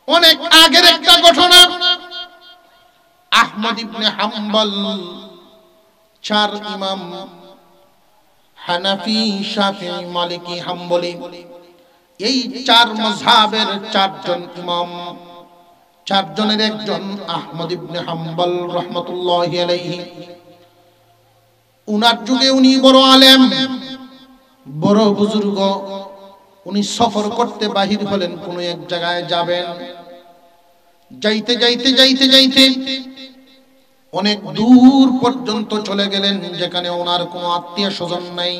অনেক আগের একটা ঘটনা। আহমদ ইবনে হাম্বল, চার ইমাম হানাফি, শাফিঈ, মালিকি, হাম্বলি, এই চার মাযহাবের চারজন ইমাম, চারজনের একজন আহমদ ইবনে হাম্বল রাহমাতুল্লাহি আলাইহি। উনার যুগে উনি বড় আলেম, বড় বুজুর্গ। উনি সফর করতে বাহির হলেন, কোন এক জায়গায় যাবেন। যাইতে যাইতে যাইতে যাইতে অনেক দূর পর্যন্ত চলে গেলেন, যেখানে ওনার কোনো আত্মীয় স্বজন নাই।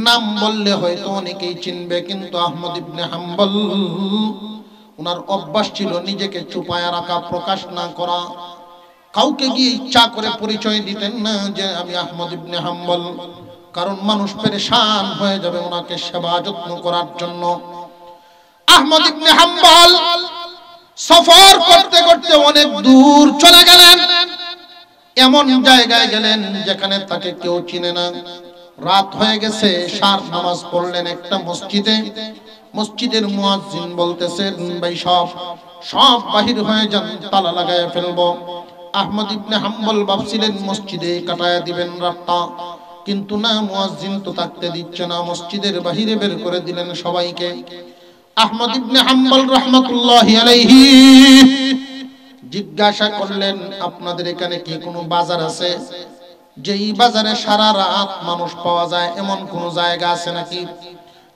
নাম বললে হয়তো অনেকেই চিনবে, কিন্তু আহমদ ইবনে হাম্বল ওনার অভ্যাস ছিল নিজেকে চুপায়া রাখা, প্রকাশ না করা। কাউকে গিয়ে ইচ্ছা করে পরিচয় দিতেন না যে আমি আহমদ ইবনে হাম্বল, কারণ মানুষ পেরেশান হয়ে যাবে ওনাকে সেবা যত্ন করার জন্য। আহমদ ইবনে হাম্বল সফর করতে করতে অনেক দূর চলে গেলেন। এমন জায়গায় গেলেন যেখানে তাকে কেউ চিনে না। রাত হয়ে গেছে, শার নামাজ পড়লেন একটা মসজিদে। মসজিদের মুয়াজ্জিন বলতেছেন, ভাই সব বাহির হয়ে যান, তালা লাগায় ফেলবো। আহমদ ইবনে হাম্বল ভাবছিলেন মসজিদে কাটায়া দিবেন রাতটা, কিন্তু না, মুয়াজ্জিন তো থাকতে দিচ্ছে না, মসজিদের বাহিরে বের করে দিলেন সবাইকে। আহমদ ইবনে হাম্বল রাহমাতুল্লাহি আলাইহি জিজ্ঞাসা করলেন, আপনাদের এখানে কি কোনো বাজার আছে? যেই বাজারে সারা রাত মানুষ পাওয়া যায়, এমন কোন জায়গা আছে নাকি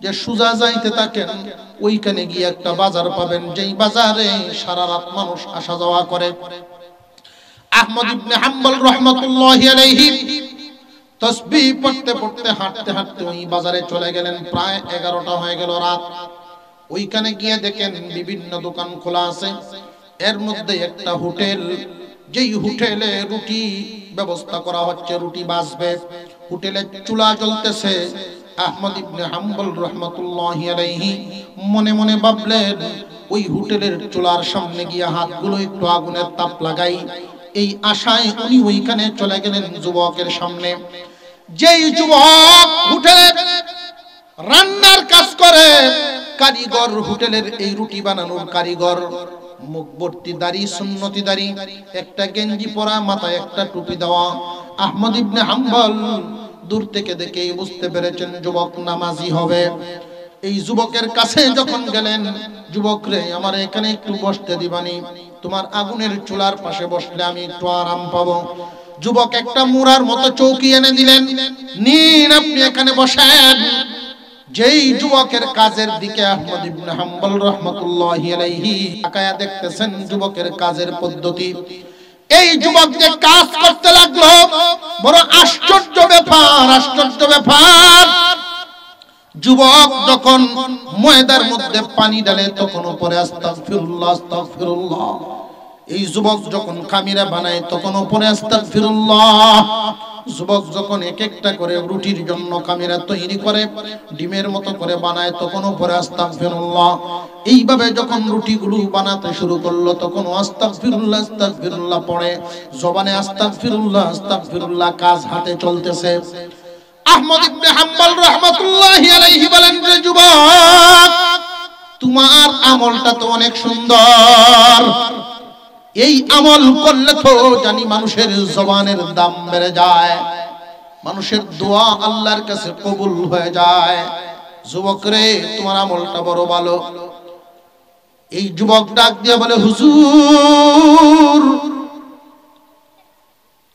যে সোজা যাইতে থাকেন ওইখানে গিয়ে একটা বাজার পাবেন, যেই বাজারে সারা রাত মানুষ আসা যাওয়া করে? আহমদ ইবনে হাম্বল রাহমাতুল্লাহি আলাইহি তাসবিহ পড়তে পড়তে হাঁটতে হাঁটতে ওই বাজারে চলে গেলেন। প্রায় 11টা হয়ে গেল রাত। ওইখানে গিয়ে দেখেন বিভিন্ন দোকান খোলা আছে। এর মধ্যে একটা হোটেল, যেই হোটেলে রুটি ব্যবস্থা করা হচ্ছে, রুটি বাজবে, হোটেলে চুলা জ্বলতেছে। আহমদ ইবনে হাম্বল রাহমাতুল্লাহি আলাইহি মনে মনে ভাবলেন, ওই হোটেলের চুলার সামনে গিয়ে হাতগুলো একটু আগুনের তাপ লাগাই। এই আশায় উনি ওইখানে চলে গেলেন যুবকের সামনে। যেই যুবক হোটেলে রান্নার কাজ করে, কারিগর, হোটেলের এই রুটি বানানোর কারিগর, মুখ ভর্তি দাড়ি, সুন্নতি দাড়ি, একটা গেঞ্জি পরা, মাথায় একটা টুপি দেওয়া। আহমদ ইবনে হাম্বল দূর থেকে দেখেই বুঝতে পেরেছেন যুবক নামাজি হবে। এই যুবকের কাছে যখন গেলেন, যুবক রে, আমার এখানে একটু বসতে দিবানি? তোমার আগুনের চুলার পাশে বসলে আমি একটু আরাম পাবো। যুবক একটা মুরার মতো চৌকি এনে দিলেন, নিন আপনি এখানে বসেন। যেই যুবকের কাজের দিকে আহমদ ইবনে হাম্বল রাহমাতুল্লাহি আলাইহি তাকায়া দেখতেছেন যুবকের কাজের পদ্ধতি, এই যুবক যে কাজ করতে লাগলো, বড় আশ্চর্য ব্যাপার, আশ্চর্য ব্যাপার। যুবক যখন ময়দার মধ্যে পানি ঢালে, তখন উপরে আস্তাগফিরুল্লাহ, আস্তাগফিরুল্লাহ। এই যুবক যখন খামিরা বানায়, তখন উপরে আস্তাগফিরুল্লাহ। যুবক যখন এক একটা করে রুটির জন্য খামিরা তৈরি করে, ডিমের মতো করে বানায়, তখন উপরে আস্তাগফিরুল্লাহ। এইভাবে যখন রুটিগুলো বানাতে শুরু করলো, তখন আস্তাগফিরুল্লাহ, আস্তাগফিরুল্লাহ পড়ে, জবানে আস্তাগফিরুল্লাহ, আস্তাগফিরুল্লাহ, কাজ হাতে চলতেছে। আহমদ ইবনে হাম্বল রাহমাতুল্লাহি আলাইহি বলেন, যে যুবক, তোমার আমলটা তো অনেক সুন্দর, এই আমল করলে তো জানি মানুষের জবানের দাম বেড়ে যায়, মানুষের দোয়া আল্লাহর কাছে কবুল হয়ে যায়। যুবক রে, তোমার আমলটা বড় ভালো। এই যুবক ডাক দিয়ে বলে, হুজুর,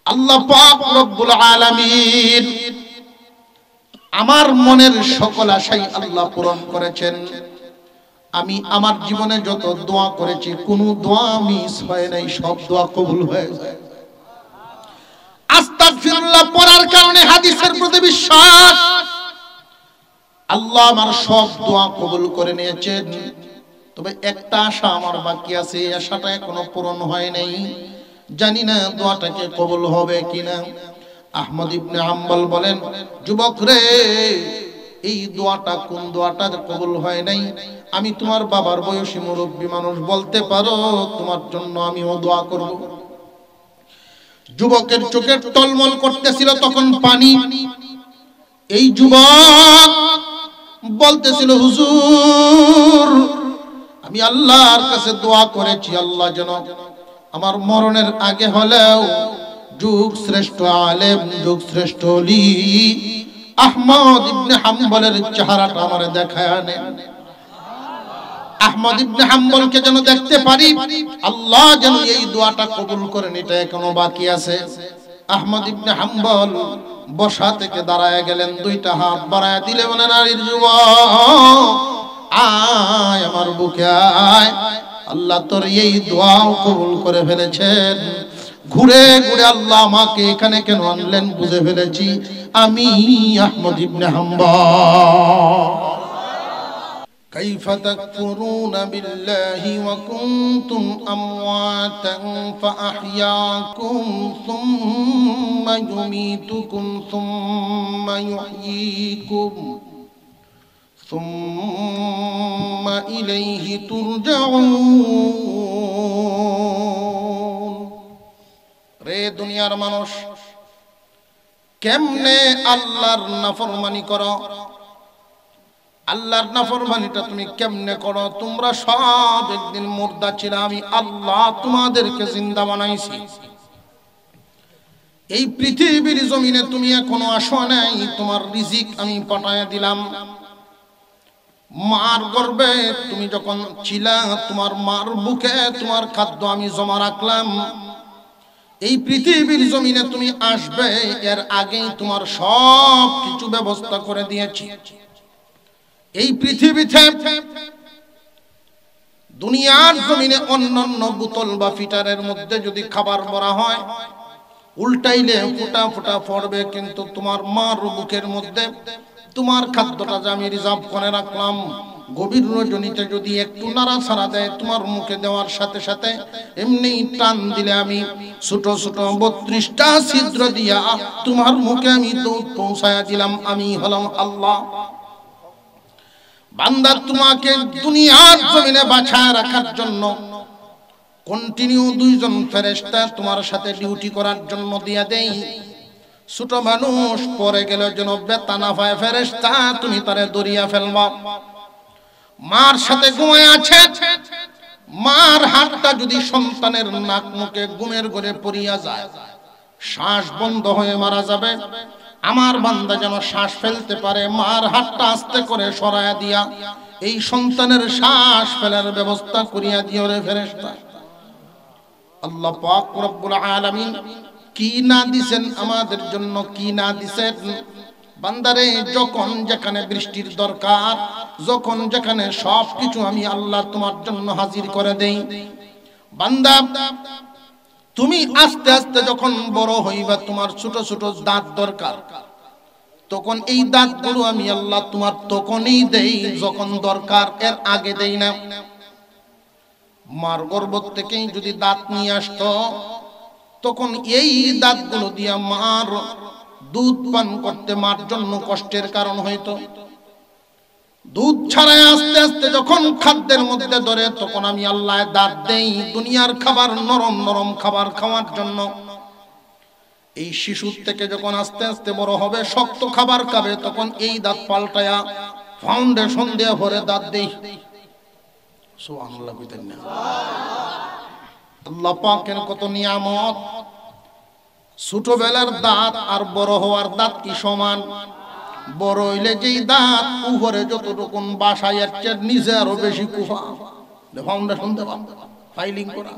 আল্লাহ পাক রব্বুল আলামিন আমার মনের সকল আশাই আল্লাহ পূরণ করেছেন। আমি আমার জীবনে যত দোয়া করেছি, কোন দোয়া মিস হয় নাই, সব দোয়া কবুল হয়েছে। আস্তাগফিরুল্লাহ পড়ার কারণে হাদিসের প্রতি বিশ্বাস, আল্লাহ আমার সব দোয়া কবুল করে নিয়েছেন। তবে একটা আশা আমার বাকি আছে, এই আশাটা এখনো পূরণ হয় নাই, জানি না দোয়াটাকে কবুল হবে কিনা। আহমদ ইবনে হাম্বল বলেন, যুবক রে, এই দোয়াটা কোন দোয়াটা কবুল হয় নাই, আমি তোমার বাবার বয়সী মুরব্বী মানুষ, বলতে পারো তোমার জন্য আমিও দোয়া করব। যুবকের চোখে টলমল করতেছিল তখন পানি। এই যুবক বলতেছিল, হুজুর, আমি আল্লাহর কাছে দোয়া করেছি, আল্লাহ যেন আমার মরণের আগে হলেও যুগ শ্রেষ্ঠ আলেম, যুগ শ্রেষ্ঠ ওলি আহমদ ইবনে হাম্বলের চেহারাটা আমারে দেখায় আনেন। আহমদ ইবনে হাম্বলকে যেন দেখতে পারি, আল্লাহ যেন এই দোয়াটা কবুল করেন, এটা এখনো বাকি আছে। আহমদ ইবনে হাম্বল বসা থেকে দাঁড়ায় গেলেন, দুইটা হাত বাড়ায় দিলে বলে, নারীর যুবক আয় আমার বুকে আয়, আল্লাহ তোর এই দোয়াও কবুল করে ফেলেছেন। ঘুরে ঘুরে আল্লাহ আমাকে এখানে কেন আনলেন বুঝে ফেলেছি, আমি আহমদ ইবনে হাম্বল। كيف تكفرون بالله وكنتم أمواتا فأحياكم ثم يميتكم ثم يحييكم ثم إليه ترجعون। রে দুনিয়ার মানুষ, কেমনে আল্লাহর নাফরমানি করো, আল্লাহর নাফরমানিটা তুমি কেমনে করো? তোমরা সব একদিন মুর্দা ছিল, আমি আল্লাহ তোমাদেরকে জিন্দা বানাইছি। এই পৃথিবীর জমিনে তুমি এখনো আসো নাই, তোমার রিজিক আমি পাঠায় দিলাম। মার গর্ভে তুমি যখন ছিলা, তোমার মার বুকে তোমার খাদ্য আমি জমা রাখলাম। এই পৃথিবীর জমিনে তুমি আসবে, এর আগেই তোমার সব কিছু ব্যবস্থা করে দিয়েছি। এই পৃথিবীতে দুনিয়ার জমিনে অন্যান্য বোতল বা ফিটারের মধ্যে যদি খাবার ভরা হয়, উল্টাইলে ফোঁটা ফোঁটা পড়বে, কিন্তু তোমার মার বুকের মধ্যে তোমার খাদ্যটা যে আমি রিজার্ভ করে রাখলাম, গভীর রজনীতে যদি একটু নাড়াচাড়া দেয়, তোমার মুখে দেওয়ার সাথে সাথে এমনি টান দিলে আমি ছোট ছোট 32টা ছিদ্র দিয়া তোমার মুখে আমি দুধ পৌঁছায়া দিলাম। আমি হলাম আল্লাহ। বান্দা, তোমাকে দুনিয়ার জমিনে বাঁচায় রাখার জন্য কন্টিনিউ 2 জন ফেরেশতা তোমার সাথে ডিউটি করার জন্য দিয়া দেই। ছোট মানুষ পরে গেলে যেন ব্যথা না পায়, ফেরেশতা তুমি তারে দরিয়া ফেলবা। মার সাথে ঘুমায় আছে, মার হাতটা যদি সন্তানের নাক মুখে ঘুমের ঘরে পড়িয়া যায়, শ্বাস বন্ধ হয়ে মারা যাবে। আমার বান্দা যেন শ্বাস ফেলতে পারে, মার হাতটা আস্তে করে সরায়া দিয়া এই সন্তানের শ্বাস ফেলার ব্যবস্থা করিয়া দিও রে ফেরেশতা। আল্লাহ পাক রব্বুল আলামিন কি না দিবেন আমাদের জন্য, কি না দিবেন। বান্দারে, যখন যেখানে বৃষ্টির দরকার, যখন যেখানে সবকিছু আমি আল্লাহ তোমার জন্য হাজির করে দেই। বান্দা, তুমি আস্তে আস্তে যখন বড় হইবা, তোমার ছোট ছোট দাঁত দরকার, তখন এই দাঁতগুলো আমি আল্লাহ তোমার তখনই দেই যখন দরকার, এর আগে দেই না। মার গর্ভ থেকেই যদি দাঁত নিয়ে আসতো, তখন এই দাঁতগুলো দিয়া মার দুধ পান করতে মার জন্য কষ্টের কারণ হইতো। দুধ ছাড়াই আস্তে আস্তে যখন খাদ্যের মধ্যে ধরে, তখন আমি আল্লাহ দাঁত দেই দুনিয়ার খাবার, নরম নরম খাবার খাওয়ার জন্য। এই শিশুর থেকে যখন আস্তে আস্তে বড় হবে, শক্ত খাবার খাবে, তখন এই দাঁত পাল্টায়া ফাউন্ডেশন দিয়ে ভরে দাঁত দেই। সুবহানাল্লাহ কইতেন না? আল্লাহ পাকের কত নিয়ামত। ছোটবেলার দাঁত আর বড় হওয়ার দাঁত কি সমান? বড় হইলে যেই দাঁত উপরে যতটুকু বাসায়, এর চেয়ে নিচে আরো বেশি কুফা, ফাউন্ডেশন দেওয়া, ফাইলিং করা।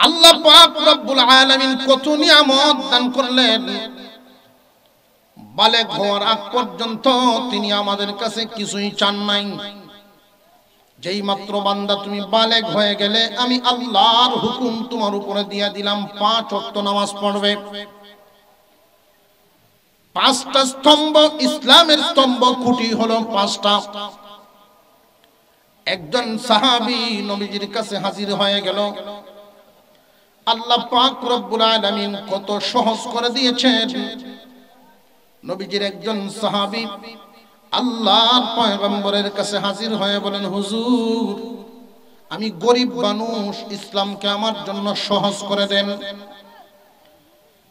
আল্লাহ পাক রব্বুল আলামিন কত নিয়ামত দান করলেন। বালেগ হওয়ার আগ পর্যন্ত তিনি আমাদের কাছে কিছুই চান নাই। যেই মাত্র বান্দা তুমি বালেগ হয়ে গেলে, আমি আল্লাহর হুকুম তোমার উপরে দিয়া দিলাম, 5 ওয়াক্ত নামাজ পড়বে। 5টা স্তম্ভ, ইসলামের স্তম্ভ খুঁটি হলো 5টা। একজন সাহাবী নবীজির কাছে হাজির হয়ে গেল। আল্লাহ পাক রব্বুল আলামিন কত সহজ করে দিয়েছেন। নবীজির একজন সাহাবী আল্লাহর পয়গম্বরের কাছে হাজির হয়ে বলেন, হুজুর, আমি গরিব মানুষ, ইসলামকে আমার জন্য সহজ করে দেন।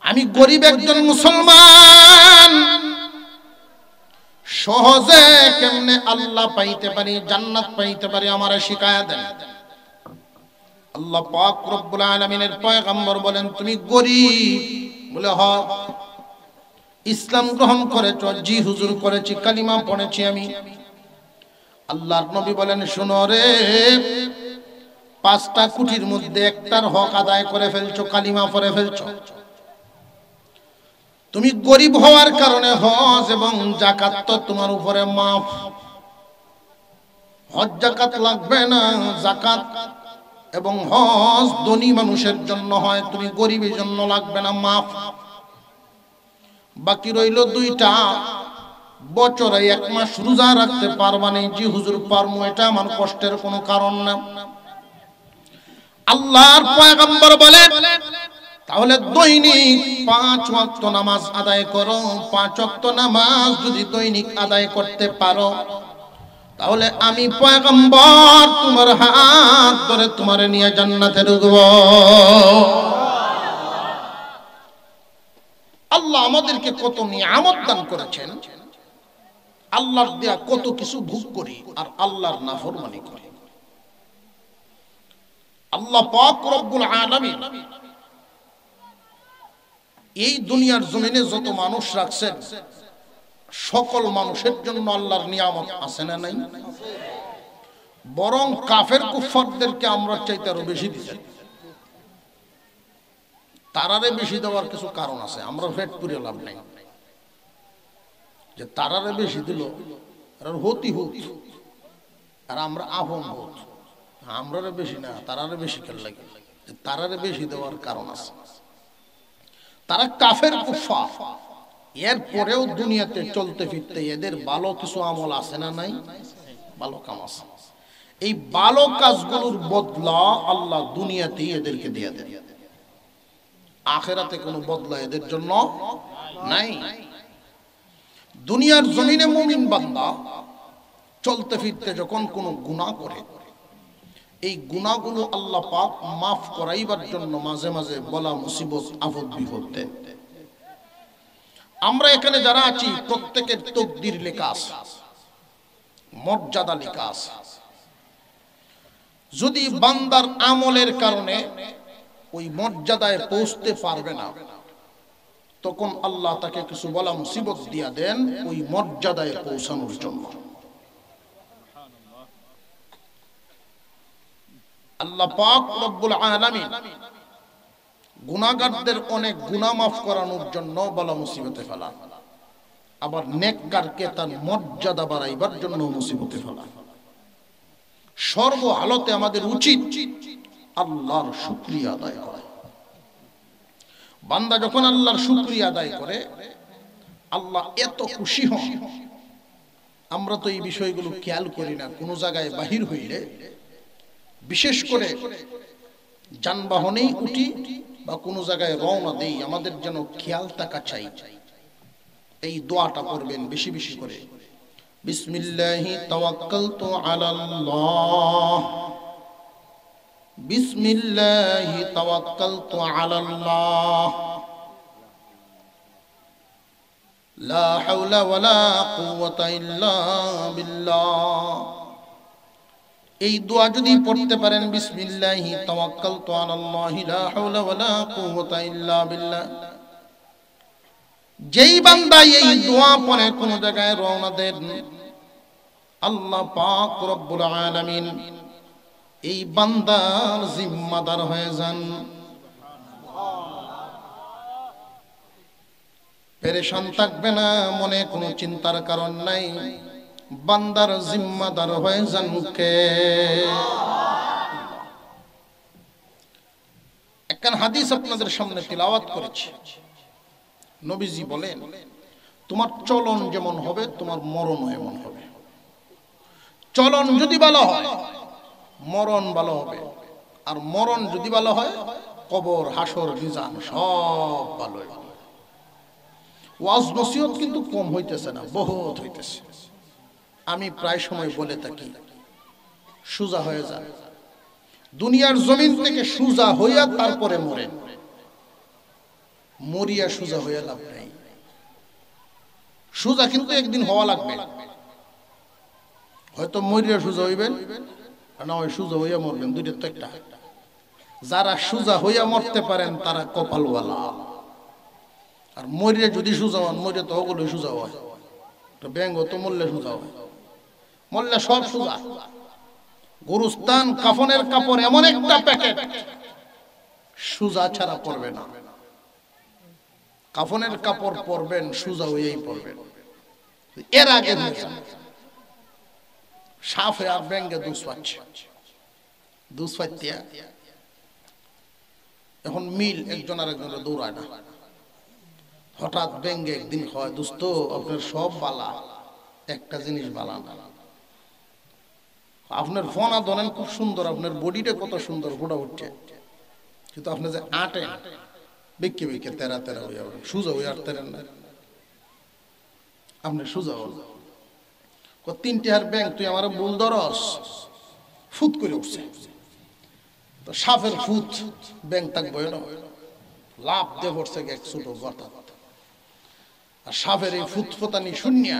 আমি গরিব একজন মুসলমান, সহজে কেমনে আল্লাহ পাইতে পারি, জান্নাত পাইতে পারি, আমারে শিখায়া দেন। আল্লাহ পাক রব্বুল আলামিনের পয়গম্বর বলেন, তুমি গরীব? বলে হ। ইসলাম গ্রহণ করেছো? জি হুজুর করেছি, কালিমা পড়েছি আমি। আল্লাহর নবী বলেন, শোনো রে, 5টা কুটির মধ্যে একটার হক আদায় করে ফেলছো, কালিমা পড়ে ফেলছো। তুমি গরীব হওয়ার কারণে হজ এবং যাকাত তো তোমার উপরে মাফ। হজ যাকাত লাগবে না, যাকাত এবং হজ ধনী মানুষের জন্য হয়, তুমি গরিবের জন্য লাগবে না, মাফ। বাকি রইল 2টা। বছরে 1 মাস রোজা রাখতে পারবা না? জি হুজুর পারমু, এটা আমার কষ্টের কোনো কারণ না। আল্লাহর পয়গম্বর বলেন, তাহলে দৈনিক 5 ওয়াক্ত নামাজ আদায় করো। 5 ওয়াক্ত নামাজ যদি দৈনিক আদায় করতে পারো, তাহলে আমি পয়গম্বর তোমার হাত ধরে তোমারে নিয়ে জান্নাতে ঢুকব। আল্লাহ আমাদেরকে কত নিয়ামত দান করেছেন, আল্লাহর দেয়া কত কিছু ভোগ করি আর আল্লাহর নাফরমানি করি। আল্লাহ পাক রব্বুল আলামিন এই দুনিয়ার জমিনে যত মানুষ রাখছেন, সকল মানুষের জন্য আল্লাহর নিয়ামত আছে না নাই? বরং কাফের কুফফারদেরকে আমরা চাইতে আরো বেশি দিচ্ছেন। তারারে বেশি দেওয়ার কিছু কারণ আছে, আমরা পেট পুরে লাভ নাই যে তারারে বেশি দিল আর হতি হুত আর আমরা আপন হুত। আমরারে বেশি না, তারারে বেশি খেল লাগে। তারারে বেশি দেওয়ার কারণ আছে, তারা কাফের কুফফার। এর পরেও দুনিয়াতে চলতে ফিরতে এদের ভালো কিছু আমল আছে না নাই? ভালো কাম আছে। এই ভালো কাজগুলোর বদলা আল্লাহ দুনিয়াতেই এদেরকে দিয়ে দেন, আখিরাতে কোনো বদলা এদের জন্য নাই। দুনিয়ার জমিনে মুমিন বান্দা চলতে ফিরতে যখন কোনো গুনাহ করে, এই গুনাহগুলো আল্লাহ পাক মাফ করাইবার জন্য মাঝে মাঝে বলা মুসিবত আফত বিপদ দেন। আমরা এখানে যারা আছি প্রত্যেকের তাকদীর লেখা আছে, মর্যাদা লেখা আছে। যদি বান্দার আমলের কারণে ওই মর্যাদায় পৌঁছতে পারবে না, তখন আল্লাহ তাকে কিছু বলা মুসিবত দিয়া দেন ওই মর্যাদায় পৌঁছানোর জন্য। আল্লাহ পাক রব্বুল আলামিন গুনাহগারদের অনেক গুনাহ মাফ করানোর জন্য বলা মুসিবতে ফেলান, আবার নেককারকে তার মর্যাদা বাড়াইবার জন্য মুসিবতে ফেলান। সর্ব হালতে আমাদের উচিত আল্লাহর শুকরিয়া আদায় করা। বান্দা যখন আল্লাহর শুকরিয়া আদায় করে, আল্লাহ এত খুশি হন। আমরা তো এই বিষয়গুলো খেয়াল করি না। কোন জায়গায় বাহির হইলে, বিশেষ করে যানবাহনেই উঠি বা কোনো জায়গায় রওনা দেই, আমাদের যেন খেয়াল থাকা চাই। এই দোয়াটা পড়বেন বেশি বেশি করে, বিসমিল্লাহি তাওয়াক্কালতু আলাল্লাহ, বিসমিল্লাহি তাওয়াক্কালতু আলাল্লাহ, লা হাওলা ওয়ালা কুওয়াতা ইল্লা বিল্লাহ। এই দোয়া যদি পড়তে পারেন, বিসমিল্লাহি তাওয়াক্কালতু আলাল্লাহি লা হাওলা ওয়ালা কুওয়াতা ইল্লা বিল্লাহ, যেই বান্দা এই দোয়া পড়ে কোন জায়গায় রওনা দেন, আল্লাহ পাক রব্বুল আলামিন এই বান্দার জিম্মাদার হয়ে যান। পেরেশান থাকবে না, মনে কোনো চিন্তার কারণ নাই, বান্দার জিম্মাদার হয়ে যান কে? একখান হাদিস আপনাদের সামনে তিলাওয়াত করেছি। নবীজি বলেন, তোমার চলন যেমন হবে তোমার মরণও এমন হবে। চলন যদি ভালো হয় মরণ ভালো হবে, আর মরণ যদি ভালো হয় কবর, হাসর, মিজান সব ভালো হবে। ওয়াজ নসিহত কিন্তু কম হইতেছে না, বহুত হইতেছে। আমি প্রায় সময় বলে থাকি, সোজা হয়ে যান, দুনিয়ার জমিন থেকে সোজা হইয়া তারপরে মরেন। মরিয়া সোজা হইয়া লাভ নাই। সোজা কিন্তু একদিন হওয়া লাগবে, হয়তো মরিয়া সোজা হইবেন না হয় সোজা হইয়া মরবেন, দুইটার তো একটা। যারা সোজা হইয়া মরতে পারেন তারা কপালওয়ালা, আর মরিয়া যদি সোজা হন, মরিয়া তো ওগুলো সোজা হয়, ব্যাঙ্গ তো মরলে সোজা হয়, মরলে সব সোজা। গুরুস্থান কাফনের কাপড় এমন একটা প্যাকেট, সোজা ছাড়া পরবে না। কাফনের কাপড় পরবেন সোজা হইয়াই পরবেন। এর আগে সাফে আর ব্যাঙ্গে দুষ পাচ্ছে, দুষ পাইতিয়া এখন মিল একজন আর একজনের দৌড়ায় না। হঠাৎ ব্যাঙ্গে একদিন হয়, দোস্ত আপনার সব বালা, একটা জিনিস বালা না, আপনার ফোনা ধরেন খুব সুন্দর, আপনার বডিটা কত সুন্দর ফোটা উঠছে, কিন্তু আপনি যে আটে বেঁকে বেঁকে তেরা তেরা হয়ে যাবেন, সোজা হয়ে আর তেরেন না, আপনি সোজা হন। তিনটে আর ব্যাংক তুই আমার ভুল ধরস, ফুত করে উঠছে, তো সাপের ফুত ব্যাংক থাকবো না, লাভ দিয়ে পড়ছে এক ছোট গর্তা, আর সাপের এই ফুত ফোতানি শুনিয়া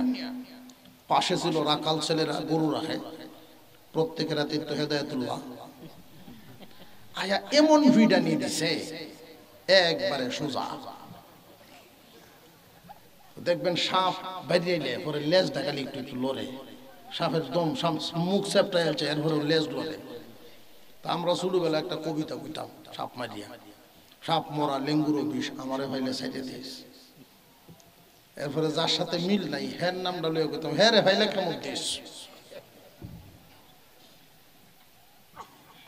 পাশে ছিল রাখাল ছেলেরা গরু রাখে, প্রত্যেকের রাতে তো হেদায়েতুল্লাহ আয়া এমন ভিডা নিয়ে দিছে একবারে সোজা। দেখবেন সাপ বাইরে পরে লেজ ঢাকালি একটু একটু লড়ে, সাপের দম মুখ চ্যাপটা আছে, এরপরে লেজ লড়ে। তা আমরা ছোটবেলা একটা কবিতা কইতাম, সাপ মারিয়া, সাপ মরা লেঙ্গুরো বিষ আমারে ভাইলে সাইডে দিস। এরপরে যার সাথে মিল নাই হ্যার নামটা লইয়া কইতাম, হ্যাঁ রে ভাইলে কেমন দিস।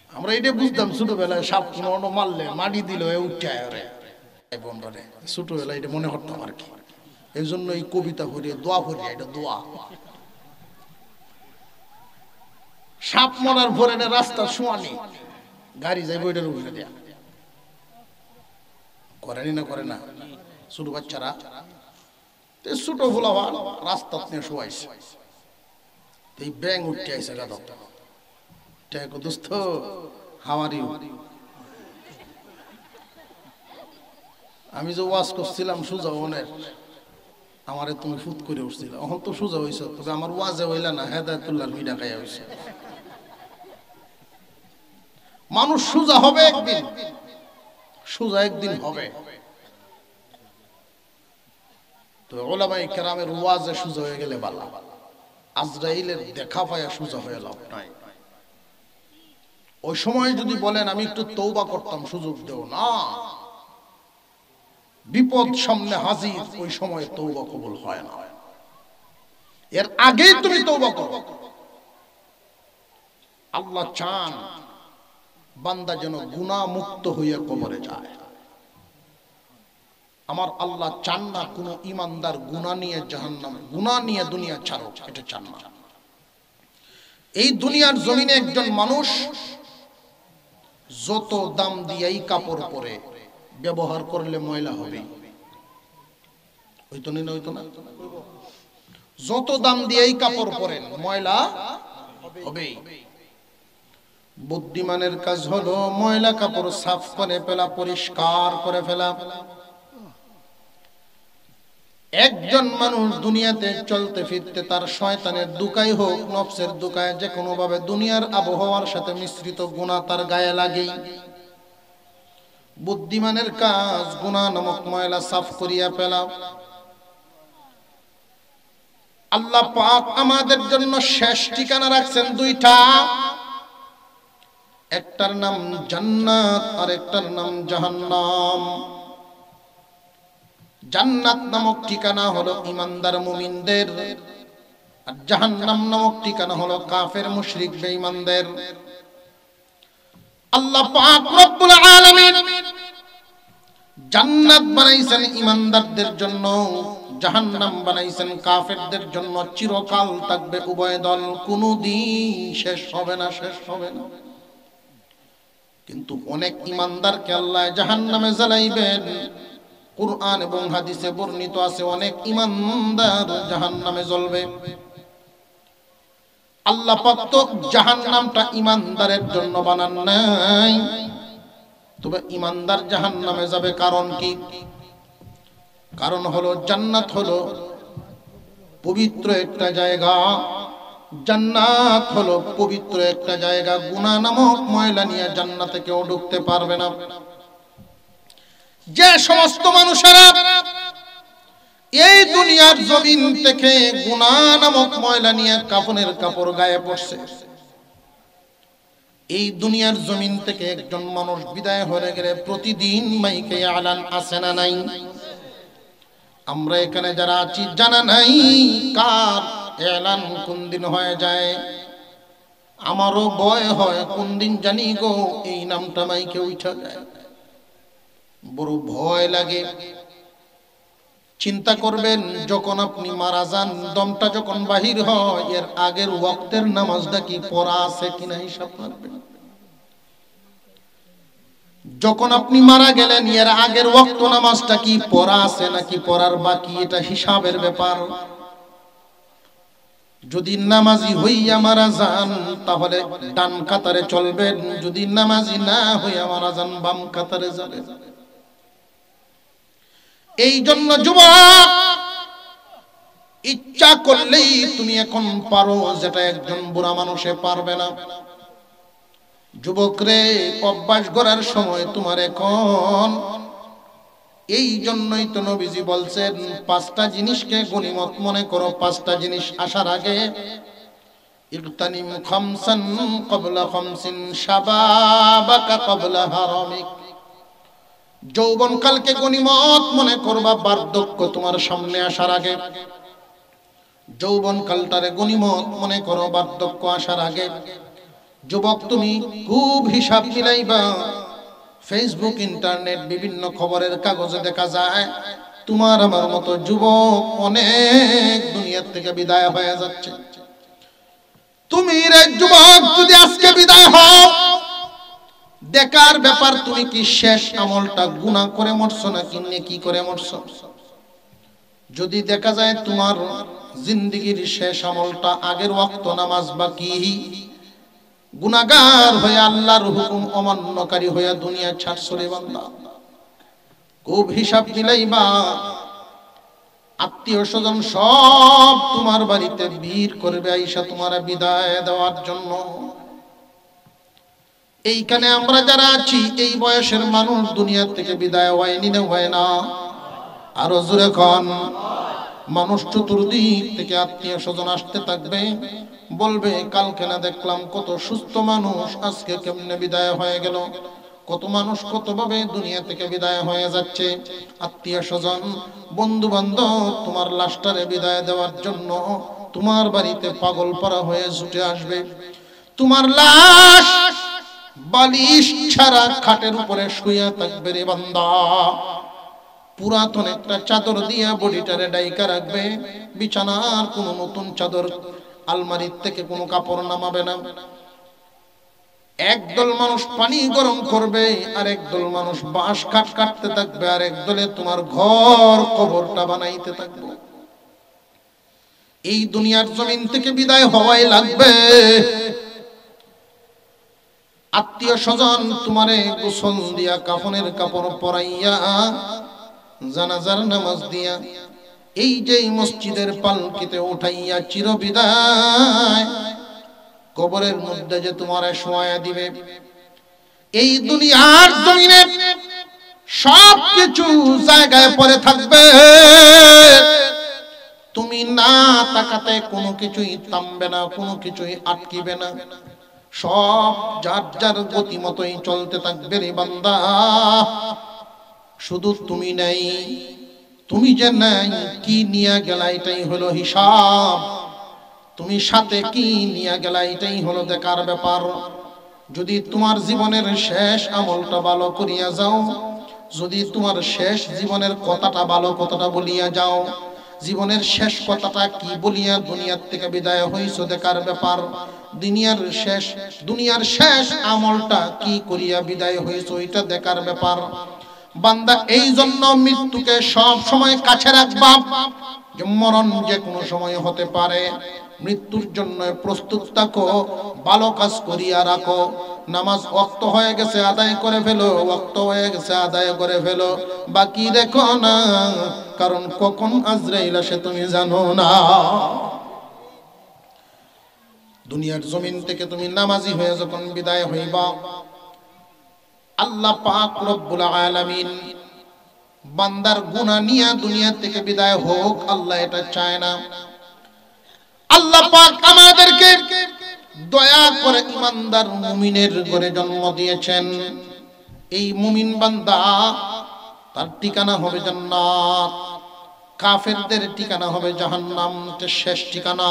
আমরা এটা বুঝতাম ছোটবেলায়, সাপ কোনো মারলে মাটি দিল উঠায় রে বন্ধরে, ছোটবেলায় এটা মনে করতাম আর কি। এই জন্য এই কবিতা পড়িয়ে দোয়া পড়িয়া, এটা দোয়া। সাপ মরার পরে রাস্তা শোয়ানি গাড়ি যাইব, এটার উপরে দেয়া করেনি না, করে না ছোট বাচ্চারা, ছোট ভোলা রাস্তা নিয়ে শোয়াইছে, এই ব্যাং উঠতে আইসে গাদা, দোস্ত হাওয়ারি, আমি যে ওয়াজ করছিলাম সোজা অনেক, আমারে তুমি ফুট করে উঠছিল, এখন তো সোজা হইছ, তবে আমার ওয়াজে হইলা না, হেদায়েতুল্লাহর ভিডা খাইয়া হইছে। মানুষ সোজা হবে একদিন, সোজা একদিন হবে। তো উলামায়ে কেরামের ওয়াজে সোজা হয়ে গেলে বালা, আজরাইলের দেখা পায়া সোজা হয়ে লাভ নাই। ওই সময় যদি বলেন আমি একটু তওবা করতাম, সুযোগ দেও না, বিপদ সামনে হাজির, ওই সময় তওবা কবুল হয় না। এর আগেই তুমি তওবা করো। আল্লাহ চান বান্দা যেন গুনাহ মুক্ত হইয়া কবরে যায়। আমার আল্লাহ চান না কোন ঈমানদার গুনাহ নিয়ে জাহান্নাম, গুনাহ নিয়ে দুনিয়া ছাড়ো, এটা চান না। এই দুনিয়ার জমিনে একজন মানুষ যত দাম দিয়েই কাপড় পরে ব্যবহার করলে ময়লা হবে, হইতো না, হইতো না, যত দাম দিয়েই কাপড় পরেন ময়লা হবে। বুদ্ধিমানের কাজ হলো ময়লা কাপড় সাফ করে ফেলা, পরিষ্কার করে ফেলা। একজন মানুষ দুনিয়াতে চলতে ফিরতে তার শয়তানের দুকাই হোক, নফসের দুকায়, যে কোনো ভাবে দুনিয়ার আবহাওয়ার সাথে মিশ্রিত গুনাহ তার গায়ে লাগেই। বুদ্ধিমানের কাজ গুনাহ নামক ময়লা সাফ করিয়া ফেলা। আল্লাহ পাক আমাদের জন্য শেষ ঠিকানা রাখছেন দুইটা, একটার নাম জান্নাত আর একটার নাম জাহান্নাম। জান্নাত নামক ঠিকানা হলো ঈমানদার মুমিনদের, আর জাহান্নাম নামক ঠিকানা হলো কাফের মুশরিক বেঈমানদের। আল্লাহ পাক রব্বুল আলামিন জান্নাত বানাইছেন ঈমানদারদের জন্য, জাহান্নাম বানাইছেন কাফেরদের জন্য। চিরকাল থাকবে উভয় দল, কোনদিন শেষ হবে না, শেষ হবে না। কিন্তু অনেক ঈমানদারকে আল্লাহ জাহান্নামে জ্বালাইবেন। কুরআন এবং হাদিসে বর্ণিত আছে অনেক ঈমানদার জাহান্নামে জ্বলবে। আল্লাহ পাক তো জাহান্নামটা ঈমানদারের জন্য বানান নাই, তবে ঈমানদার জাহান্নামে যাবে কারণ কি? কারণ হলো জান্নাত হলো পবিত্র একটা জায়গা। জান্নাত হলো পবিত্র একটা জায়গা। গুনাহ নামক ময়লা নিয়ে জান্নাতে কেউ ঢুকতে পারবে না। যে সমস্ত মানুষেরা এই দুনিয়ার জমিন থেকে গুনাহ নামক ময়লা নিয়ে কাফনের কাপড় গায়ে পড়ছে, এই দুনিয়ার জমিন থেকে একজন মানুষ বিদায় হয়ে গেলে প্রতিদিন মাইকে আলান আছে না নাই? আমরা এখানে যারা আছি জানা নাই কার এলান কোন দিন হয়ে যায়। আমারও ভয় হয় কোন দিন জানি গো এই নামটা মাইকে উঠা যায়, বড় ভয় লাগে। চিন্তা করবেন যখন আপনি মারা যান, দমটা যখন বাহির হয়, এর আগের ওয়াক্তের নামাজটা কি পড়া আছে কিনা হিসাব রাখবেন। যখন আপনি মারা গেলেন, এর আগের ওয়াক্ত নামাজটা কি পড়া আছে নাকি পড়ার বাকি, এটা হিসাবের ব্যাপার। যদি নামাজি হইয়া মারা যান তাহলে ডান কাতারে চলবেন, যদি নামাজি না হইয়া মারা যান বাম কাতারে যাবেন। এই জন্য যুবক, ইচ্ছা করলেই তুমি এখন পারো যেটা একজন বুড়া মানুষে পারবে না। যুবক রে, অভ্যাস করার সময় তোমার এখন। এই জন্যই তো নবীজি বলছেন, পাঁচটা জিনিসকে গনিমত মনে করো। পাঁচটা জিনিস আসার আগে ইগতানিম খামসান ক্বাবলা খামসিন শাবাবাকা ক্বাবলা হারামিক। যৌবনকালকে গনিমত মনে করবা, বার্ধক্য তোমার সামনে আসার আগে। যৌবনকালটারে গনিমত মনে করো বার্ধক্য আসার আগে। যুবক, তুমি খুব হিসাব মিলাইবা। ফেসবুক, ইন্টারনেট, বিভিন্ন খবরের কাগজে দেখা যায় তোমার আমার মতো যুবক অনেক দুনিয়া থেকে বিদায় হয়ে যাচ্ছে। তুমি রে যুবক, যদি আজকে বিদায় হও, দেখার ব্যাপার তুমি কি শেষ আমলটা গুনাহ করে মরছো নাকি নেকি করে মরছো। যদি দেখা যায় তোমার জিন্দেগীর শেষ আমলটা আগের ওয়াক্ত নামাজ বাকি, গুনাহগার হয়ে আল্লাহর হুকুম অমান্যকারী হয়ে দুনিয়া ছাড়ছো রে বান্দা। খুব হিসাব মিলাইবা। আত্মীয় স্বজন সব তোমার বাড়িতে ভিড় করবে আইসা তোমার বিদায় দেওয়ার জন্য। এইখানে আমরা যারা আছি, এই বয়সের মানুষ দুনিয়া থেকে বিদায় হয়নি না হয় না? আরো জোরে কোন। মানুষ চতুর্দিক থেকে আত্মীয় স্বজন আসতে থাকবে, বলবে কালকে না দেখলাম কত সুস্থ মানুষ, আজকে কেমনে বিদায় হয়ে গেল। কত মানুষ কতভাবে দুনিয়া থেকে বিদায় হয়ে যাচ্ছে। আত্মীয় স্বজন, বন্ধু বান্ধব তোমার লাশটারে বিদায় দেওয়ার জন্য তোমার বাড়িতে পাগল পারা হয়ে ছুটে আসবে। তোমার লাশ বালিশ ছাড়া খাটের উপরে শুয়ে থাকবে রে বান্দা। পুরাতন একটা চাদর দিয়া বডিটারে ডাইকা রাখবে। বিছানার কোনো নতুন চাদর, আলমারির থেকে কোনো কাপড় নামাবে না। একদল মানুষ পানি গরম করবে, আর একদল মানুষ বাঁশ কাঠ কাটতে থাকবে, আর একদলে তোমার ঘর কবরটা বানাইতে থাকবে। এই দুনিয়ার জমিন থেকে বিদায় হওয়াই লাগবে। আত্মীয় স্বজন তোমারে গোসল দিয়া, কাফনের কাপড় পরাইয়া, জানাজার নামাজ দিয়া, এই যে মসজিদের পালকিতে উঠাইয়া চিরবিদায় কবরের মধ্যে যে তোমারে শোয়া দিবে। এই দুনিয়ার জমিনে সবকিছু জায়গায় পড়ে থাকবে, তুমি না তাকাতে কোনো কিছুই থামবে না, কোনো কিছুই আটকিবে না। সব যার যার গতি মতোই চলতে থাকবে রে বান্দা। শুধু তুমি নাই, তুমি যে নাই, কি নিয়ে গেলা এটাই হলো হিসাব। তুমি সাথে কি নিয়ে গেলা এটাই হলো দেখার ব্যাপার। যদি তোমার জীবনের শেষ আমলটা ভালো করিয়া যাও, যদি তোমার শেষ জীবনের কথাটা ভালো কথাটা বলিয়া যাও, জীবনের শেষ কথাটা কি বলিয়া দুনিয়ার থেকে বিদায় হইছো দেখার ব্যাপার। দুনিয়ার শেষ আমলটা কি করিয়া বিদায় হইছো এটা দেখার ব্যাপার। বান্দা, এই জন্য মৃত্যুকে সব সময় কাছে রাখবা। যে মরণ যে কোনো সময় হতে পারে, মৃত্যুর জন্য প্রস্তুত থাকো, ভালো কাজ করিয়া রাখো। নামাজ ওয়াক্ত হয়ে গেছে আদায় করে ফেলো, ওয়াক্ত হয়ে গেছে আদায় করে ফেলো, বাকি রেখো না, কারণ কখন আজরাইল আসে তুমি জানো না। দুনিয়ার জমিন থেকে তুমি নামাজি হয়ে যখন বিদায় হইবা, আল্লাহ পাক রব্বুল আলামিন বান্দার গুনাহ নিয়ে দুনিয়া থেকে বিদায় হোক আল্লাহ এটা চায় না। আল্লাহ পাক আমাদেরকে দয়া করে ইমানদার মুমিনের ঘরে জন্ম দিয়েছেন। এই মুমিন বান্দা তার ঠিকানা হবে জান্নাত, কাফেরদের ঠিকানা হবে জাহান্নাম, শেষ ঠিকানা।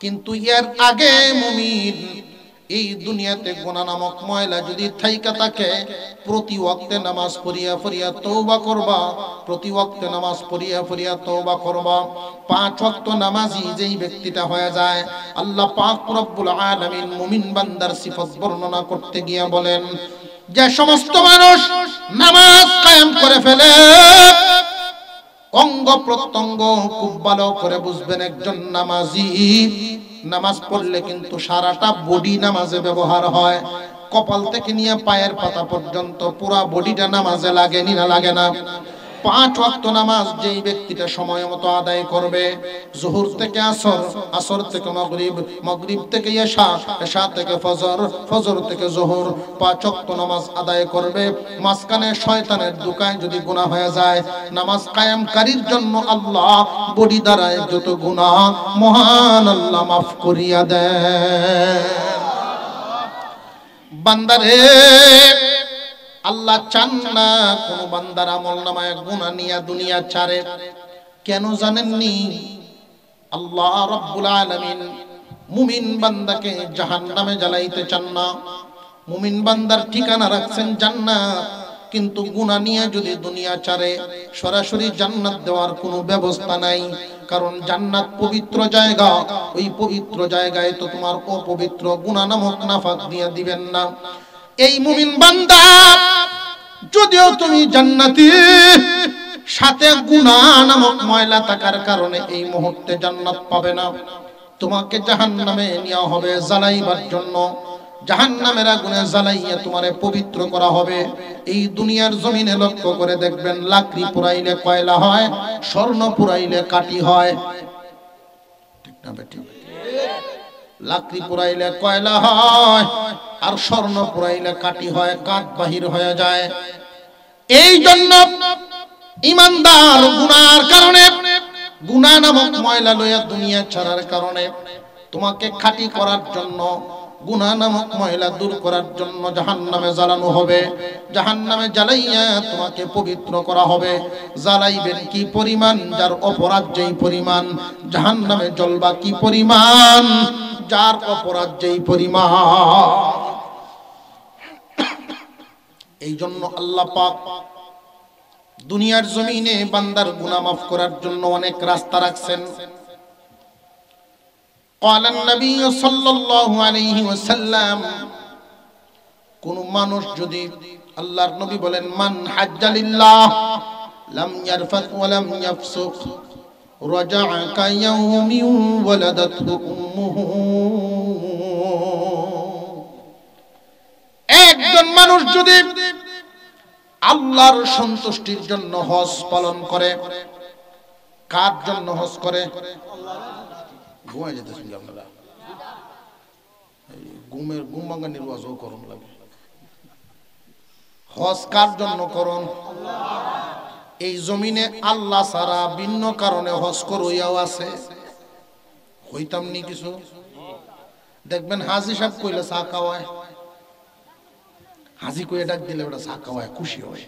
কিন্তু এর আগে মুমিন এই দুনিয়াতে গুনাহ নামক ময়লা যদি থাইকা থাকে, প্রতি ওয়াক্তে নামাজ পড়িয়া পড়িয়া তওবা করবা, প্রতি ওয়াক্তে নামাজ পড়িয়া পড়িয়া তওবা করবা। 5 ওয়াক্ত নামাজি যেই ব্যক্তিটা হয়ে যায়, আল্লাহ পাক রব্বুল আলামিন মুমিন বান্দার সিফত বর্ণনা করতে গিয়ে বলেন, যে সমস্ত মানুষ নামাজ কায়েম করে ফেলে, অঙ্গ প্রত্যঙ্গ খুব ভালো করে বুঝবেন, একজন নামাজি নামাজ পড়লে কিন্তু সারাটা বডি নামাজে ব্যবহার হয়, কপাল থেকে নিয়ে পায়ের পাতা পর্যন্ত পুরা বডিটা নামাজে লাগে না লাগে না। 5 ওয়াক্ত নামাজ যেই ব্যক্তিটা সময় মতো আদায় করবে, যোহর থেকে আসর, আসর থেকে মাগরিব, মাগরিব থেকে ইশা, ইশা থেকে ফজর, ফজর থেকে যোহর, 5 ওয়াক্ত নামাজ আদায় করবে, মাঝখানে শয়তানের দুকায় যদি গুনাহ হয়ে যায়, নামাজ কায়েমকারীর জন্য আল্লাহ বডি দ্বারা যত গুনাহ মহান আল্লাহ মাফ করিয়া দেন। বান্দারে আল্লাহ চান না কোন বান্দার আমলনামায় গুনাহ নিয়া দুনিয়া ছাড়ে। কেন জানেননি? আল্লাহ রাব্বুল আলামিন মুমিন বান্দাকে জাহান্নামে জ্বালাইতে চান না। মুমিন বান্দার ঠিকানা রাখছেন জান্নাত, কিন্তু গুনাহ নিয়ে যদি দুনিয়া ছাড়ে সরাসরি জান্নাত দেওয়ার কোনো ব্যবস্থা নাই। কারণ জান্নাত পবিত্র জায়গা, ওই পবিত্র জায়গায় তো তোমার অপবিত্র গুনাহ নামক নাফাক দিয়ে দিবেন না। এই মুমিন বান্দা যদিও তুমি জান্নাতি, সাথে গুনাহ নামক ময়লা থাকার কারণে এই মুহূর্তে জান্নাত পাবে না, তোমাকে জাহান্নামে নেওয়া হবে জ্বালাইবার জন্য। জাহান্নামের আগুনে জ্বালাইয়া তোমারে পবিত্র করা হবে। এই দুনিয়ার জমিনে লক্ষ্য করে দেখবেন, লাকড়ি পুরাইলে কয়লা হয়, স্বর্ণ পুরাইলে কাটি হয়, ঠিক না বেটি? লাকড়ি পুরাইলে কয়লা হয় আর স্বর্ণ পুরাইলে কাটি হয়, কাঠ বাহির হয়ে যায়। এই জন্য ইমানদার গুনার কারণে, গুনাহ নামক ময়লা লইয়া দুনিয়া ছাড়ার কারণে তোমাকে খাঁটি করার জন্য, গুনাহ নামক ময়লা দূর করার জন্য জাহান্নামে জ্বালানো হবে। জাহান্নামে জ্বালাইয়া তোমাকে পবিত্র করা হবে। জ্বালাইবেন কি পরিমাণ, যার অপরাধ যেই পরিমাণ, জাহান্নামে জ্বলবা কি পরিমাণ, যার অপরাধ যেই পরিমাণ। এই জন্য আল্লাহ পাক দুনিয়ার জমিনে বান্দার গুনাহ মাফ করার জন্য অনেক রাস্তা রাখছেন। قال النبي صلى الله عليه وسلم, কোন মানুষ যদি, আল্লাহর নবী বলেন, মান হাজ্জা লিল্লাহ লাম ইয়ারফাত ওয়া লাম ইয়াফসুক রাজা'a কায়াউমিন ওয়ালাদাতহু উম্মুহু। একজন মানুষ যদি আল্লাহর সন্তুষ্টির জন্য হজ পালন করে, কার জন্য হজ করে? ঘুমাই যেতেছেন আপনারা, ঘুম ভাঙানির ওয়াজও করুন লাগে। হজ কার জন্য করুন? এই জমিনে আল্লাহ ছাড়া ভিন্ন কারণে হজ করইয়াও আছে, হইতাম নি কিছু। দেখবেন হাজি সাহেব কইলে চা খাওয়ায়, হাজি কইয়ে ডাক দিলে ওটা চা খাওয়ায়, খুশি হয়।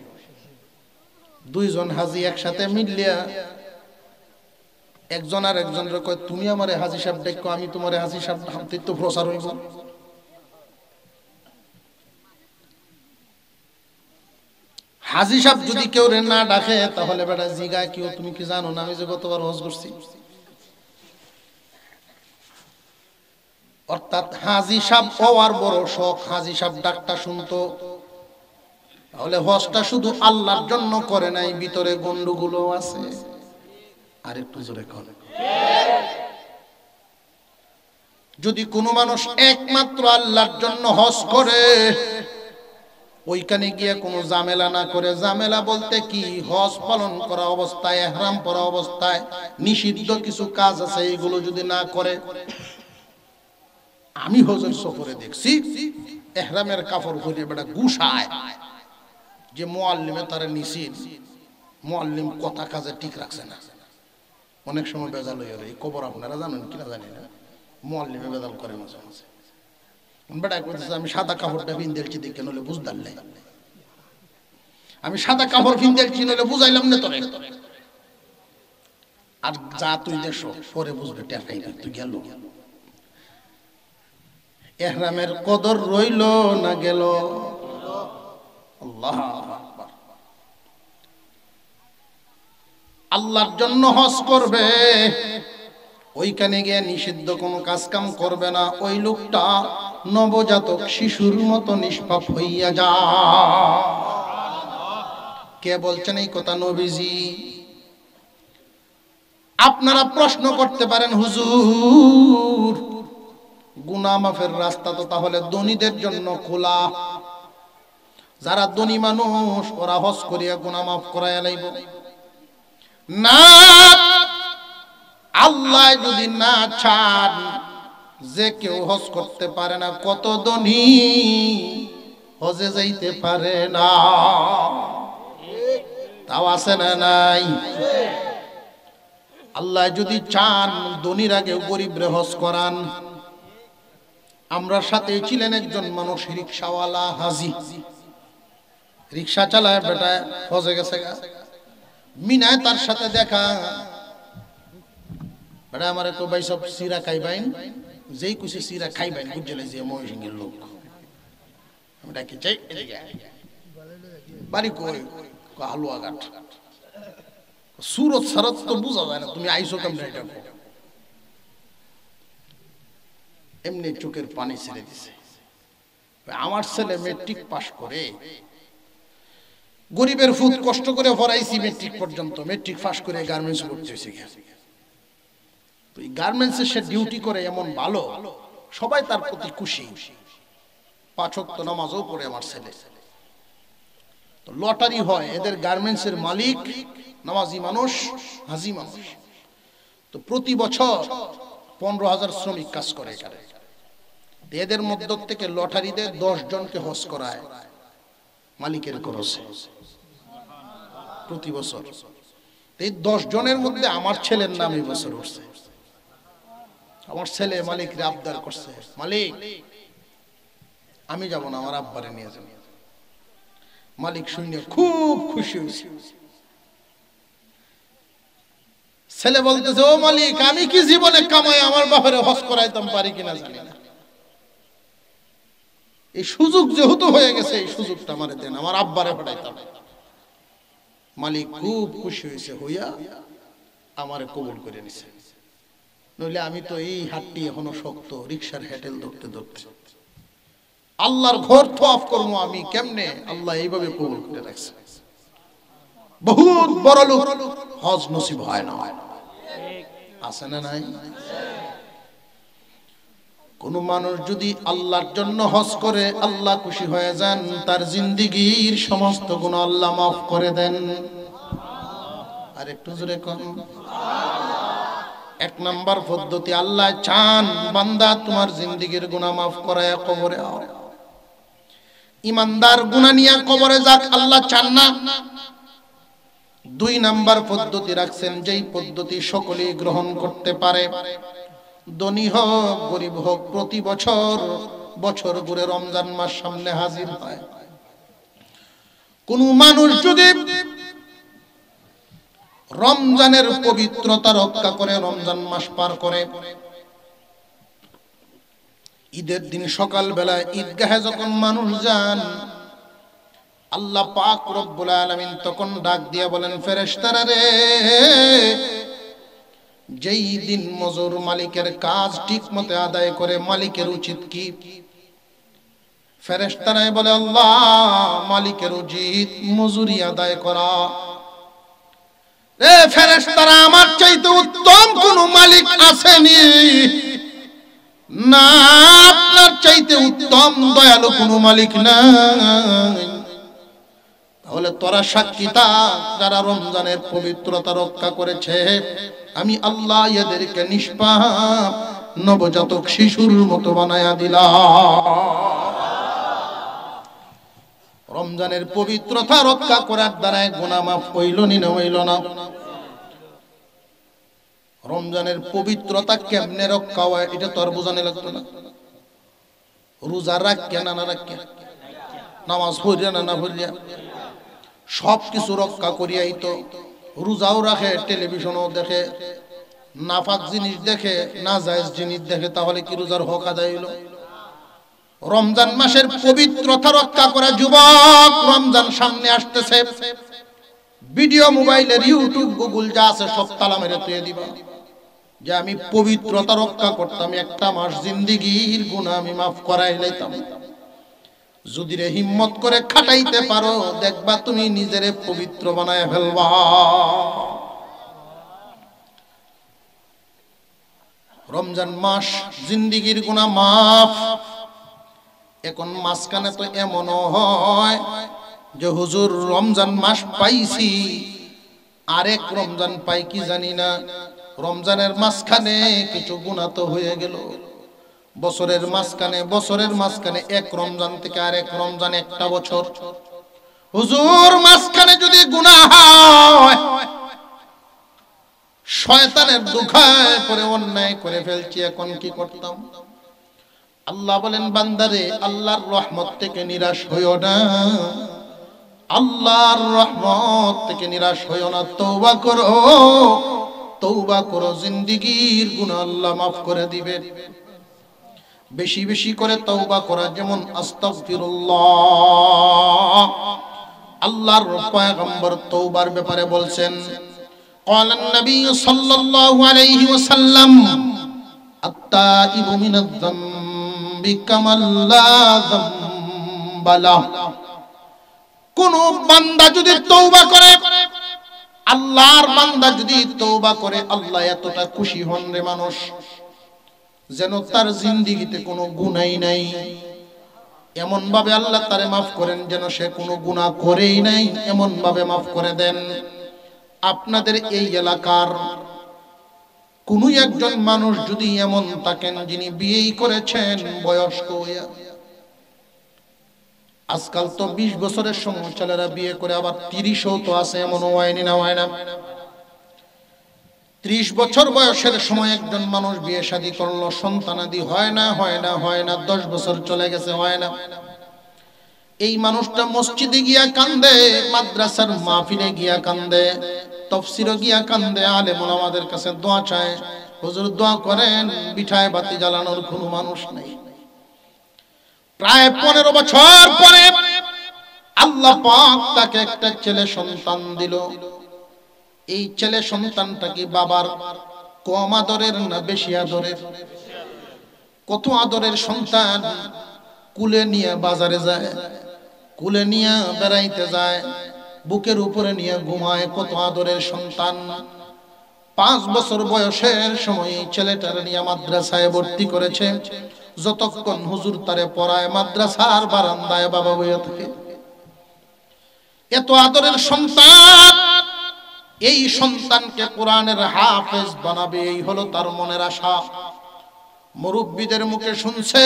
2 জন হাজি একসাথে মিলিয়া একজন আর একজনের কয়, তুমি আমারে হাজি সাহেব ডাকো, আমি তোমারে হাজি সাহেব, হাতে তো প্রচার হইব। হাজি সাহেব যদি কেউ রে না ডাকে, তাহলে বেটা জিগা, কেউ তুমি কি জানো না আমি যে গতবার হজ করছি? অর্থাৎ হাজি সাহেব হওয়ার বড় শখ, হাজি সাহেব ডাকটা শুনতো। তাহলে হজটা শুধু আল্লাহর জন্য করে নাই, ভিতরে গন্ডগোল আছে। আর একটু জোরে কর। যদি কোনো মানুষ একমাত্র আল্লাহর জন্য হজ করে, ওইখানে গিয়ে কোনো ঝামেলা না করে, ঝামেলা বলতে কি, হজ পালন করা অবস্থায়, ইহরাম পরা অবস্থায় নিষিদ্ধ কিছু কাজ আছে, এইগুলো যদি না করে। আমি হজের সফরে দেখছি ইহরামের কাপড় পরে বেটা গুছায়, যে মুআল্লিমে তারে নিষিদ্ধ, মুআল্লিম কথা কাজে ঠিক রাখছে না। অনেক সময় বেজাল হয়ে এই খবর আপনারা জানেন কিনা জানি না, মুআল্লিমে বেজাল করে মাঝে মাঝে। বেটা কইতেছে আমি সাদা কাপড়টা পিনদেলছি দেখে, নইলে বুঝদার নাই, আমি সাদা কাপড় পিনদেলছি নইলে বুঝাইলাম না তোরে। আর যা তুই দেশো পরে বুঝবে, টেকাই না তুই গেল। ইহরামের কদর রইল না গেল? আল্লাহ আকবার। আল্লাহর জন্য হজ করবে, ওইখানে গিয়ে নিষিদ্ধ কোনো কাজ কাম করবে না, ওই লোকটা নবজাতক শিশুর মতো নিষ্পাপ হইয়া যা। কে বলছেন এই কথা? নবীজি। আপনারা প্রশ্ন করতে পারেন, হুজুর গুনাহ মাফের রাস্তা তো তাহলে ধনীদের জন্য খোলা, যারা ধনী মানুষ ওরা হজ করিয়া গুনাহ মাফ করাইয়া লাইব। না, আল্লাহ যদি না চান যে কেউ হজ করতে পারে না, কত ধনী হজে যাইতে পারে না, তাও আছে না নাই? আল্লাহ যদি চান ধনীর আগে গরিবরে হজ করান। আমরা সাথে ছিলেন একজন মানুষ, রিকশাওয়ালা হাজি, রিকশা চালায় বেটা হজে গেছে, মিনায় তার সাথে দেখা, বেটা আমার তো ভাই সব সিরা খাইবাইন, যেই কুছে সিরা খাইবাইন বুঝলে যে ময়ূরসিংহের লোক। আমি ডাকি চাই বাড়ি কই, হালুয়াঘাট। সুরত সারত তো বুঝা যায় না, তুমি আইসো কেমনে? এটা এমনি চোখের পানি ছেড়ে দিছে। আমার ছেলে মেট্রিক পাস করে, গরিবের ফুট কষ্ট করে পড়াইছি মেট্রিক পর্যন্ত, মেট্রিক পাস করে গার্মেন্টস করতেছি। তো এই গার্মেন্টসে সে ডিউটি করে এমন ভালো, সবাই তার প্রতি খুশি, 5 ওয়াক্ত নামাজও পড়ে আমার ছেলে। তো লটারি হয়, এদের গার্মেন্টসের মালিক নামাজি মানুষ, হাজি মানুষ। তো প্রতি বছর 15,000 শ্রমিক কাজ করে এখানে। এদের মধ্য থেকে লটারিতে 10 জনকে হজ করায় মালিকের খরচে প্রতি বছর। এই 10 জনের মধ্যে আমার ছেলের নাম এই বছর উঠছে। আমার ছেলে মালিকরে আবদার করছে, মালিক আমি যাব না, আমার আব্বারে নিয়ে যাব। মালিক শুনে খুব খুশি হয়েছে। ছেলে বলতেছে, ও মালিক আমি কি জীবনে কামাই আমার বাপের হজ করাইতাম পারি কিনা জানি না, এই সুযোগ যেহেতু হয়ে গেছে এই সুযোগটা আমারে দেন, আমার আব্বারে পাঠাইতাম। মালিক খুব খুশি হয়েছে, হইয়া আমারে কবুল করে নিছে। নইলে আমি তো এই হাতটি এখনো শক্ত, রিকশার হ্যান্ডেল ধরতে ধরতে আল্লাহর ঘর তওয়াফ করবো আমি কেমনে, আল্লাহ এইভাবে কবুল করে রাখছে। বহুত বড় লোক হজ নসিব হয় না, আছে না নাই? কোন মানুষ যদি আল্লাহর জন্য হজ করে, আল্লাহ খুশি হয়ে যান, তার জিন্দেগীর সমস্ত গুনাহ আল্লাহ মাফ করে দেন। আর একটু জোরে কোন। 1 নাম্বার পদ্ধতি, আল্লাহ চান বান্দা তোমার জিন্দেগীর গুনাহ মাফ করায় কবরে আও। ইমানদার গুনাহ নিয়ে কবরে যাক, আল্লাহ চান না। 2 নাম্বার পদ্ধতি রাখছেন, যেই পদ্ধতি সকলেই গ্রহণ করতে পারে, ধনী হোক গরিব হোক, প্রতি বছর ঘুরে রমজান মাস সামনে হাজির হয়। কোন মানুষ যদি রমজানের পবিত্রতা রক্ষা করে রমজান মাস পার করে, ঈদের দিন সকাল বেলায় ঈদগাহে যখন মানুষ যান, আল্লাহ পাক রব্বুল আলামিন তখন ডাক দিয়ে বলেন, ফেরেশতারা রে, যেই দিন মজুর মালিকের কাজ ঠিক মতো আদায় করে, মালিকের উচিত কি? ফেরেশতারা বলে, আল্লাহ মালিকের উচিত মজুরি আদায় করা। রে ফেরেশতারা, আমার চাইতে উত্তম কোন মালিক আসেনি? না, আপনার চাইতে উত্তম দয়ালু কোনো মালিক নাই। তাহলে তোরা সাক্ষী থাক, যারা রমজানের পবিত্রতা রক্ষা করেছে, আমি আল্লাহ এদেরকে নিষ্পাপ নবজাতক শিশুর মতো বানায়া দিলাম। রমজানের পবিত্রতা রক্ষা করার দ্বারা গুনাহ মাফ হইল না হইল না? রমজানের পবিত্রতা কেমনে রক্ষা হয় এটা তো আর বোঝানো লাগতো না। রোজা রাখিয়া না না রাখিয়া, নামাজ পড়িয়া না না পড়িয়া, সব কিছু রক্ষা করিয়াই তো। রোজাও রাখে, টেলিভিশনও দেখে, নাফাক জিনিস দেখে, নাজায়েজ জিনিস দেখে, তাহলে কি রোজার হক আদায় হইল? রমজান মাসের পবিত্রতা রক্ষা করা যুবক, রমজান সামনে আসতেছে, ভিডিও মোবাইলের ইউটিউব গুগল যা আছে সব তালা মেরে তুলে দিবা, যে আমি পবিত্রতা রক্ষা করতাম, একটা মাস জিন্দেগীর গুনাহ আমি মাফ করাই লাইতাম। যদি রে হিম্মত করে খাটাইতে পারো, দেখবা তুমি নিজেরে পবিত্র বানায় ফেলবা। রমজান মাস জিন্দেগীর গুনাহ মাফ। এখন মাঝখানে তো এমনও হয় যে হুজুর রমজান মাস পাইছি, আরেক রমজান পাই কি জানি না, রমজানের মাঝখানে কিছু গুনাহ তো হয়ে গেল। বছরের মাঝখানে এক রমজান থেকে আরেক রমজান একটা বছর। হুজুর মাঝখানে যদি গুনাহ হয়, শয়তানের দুখায় পরে অন্যায় করে ফেলছি, এখন কি করতাম? আল্লাহ বলেন বান্দারে, আল্লাহর রহমত থেকে নিরাশ হইও না, আল্লাহর রহমত থেকে নিরাশ হইও না, তওবা করো, তওবা করো, জিন্দেগীর গুনাহ আল্লাহ মাফ করে দিবেন। বেশি বেশি করে তওবা করা, যেমন আস্তাগফিরুল্লাহ। আল্লাহর পয়গম্বর তওবার ব্যাপারে বলছেন, ক্বালান নবী সাল্লাল্লাহু আলাইহি ওয়াসাল্লাম, আত-তাইবু মিনাজ যামবি কামান লা যামবা লাহু। কোন বান্দা যদি তওবা করে, আল্লাহর বান্দা যদি তওবা করে, আল্লাহ এতটা খুশি হন রে মানুষ, যেন তার জিন্দেগিতে কোনো গুনাহই নাই। এমন ভাবে আল্লাহ তারে মাফ করেন যেন সে কোনো গুনাহ করেই নাই, এমন ভাবে মাফ করে দেন। আপনাদের এই এলাকার কোন একজন মানুষ যদি এমন থাকেন যিনি বিয়েই করেছেন বয়স্ক হইয়া, আজকাল তো 20 বছরের সময় ছেলেরা বিয়ে করে, আবার 30ও তো আছে, এমন হয়নি না, হয় না? 30 বছর বয়সের সময় একজন মানুষ বিয়ে শাদী করলো, সন্তানাদি হয় না, 10 বছর চলে গেছে, হয় না। এই মানুষটা মসজিদে গিয়া কান্দে, মাদ্রাসার মাহফিলে গিয়া কান্দে, তাফসীরে গিয়া কান্দে, আলেম ওলামাদের কাছে দোয়া চায়, হুজুর দোয়া করেন, বিঠায় বাতি জ্বালানোর কোনো মানুষ নেই। প্রায় 15 বছর পরে আল্লাহ পাক তাকে একটা ছেলে সন্তান দিল। এই ছেলে সন্তানটা কি বাবার কম আদরের না বেশি আদরের? কত আদরের সন্তান! কুলে নিয়ে বাজারে যায়, কুলে নিয়ে বেড়াইতে যায়, বুকের উপরে নিয়ে ঘুমায়, কত আদরের সন্তান। 5 বছর বয়সের সময় এই ছেলেটার নিয়ে মাদ্রাসায় ভর্তি করেছে। যতক্ষণ হুজুর তারে পড়ায়, মাদ্রাসার বারান্দায় বাবা বইয়া থাকে। এত আদরের সন্তান, এই সন্তানকে কোরআনের হাফেজ বানাবে, এই হলো তার মনের আশা। মুরব্বিদের মুখে শুনছে,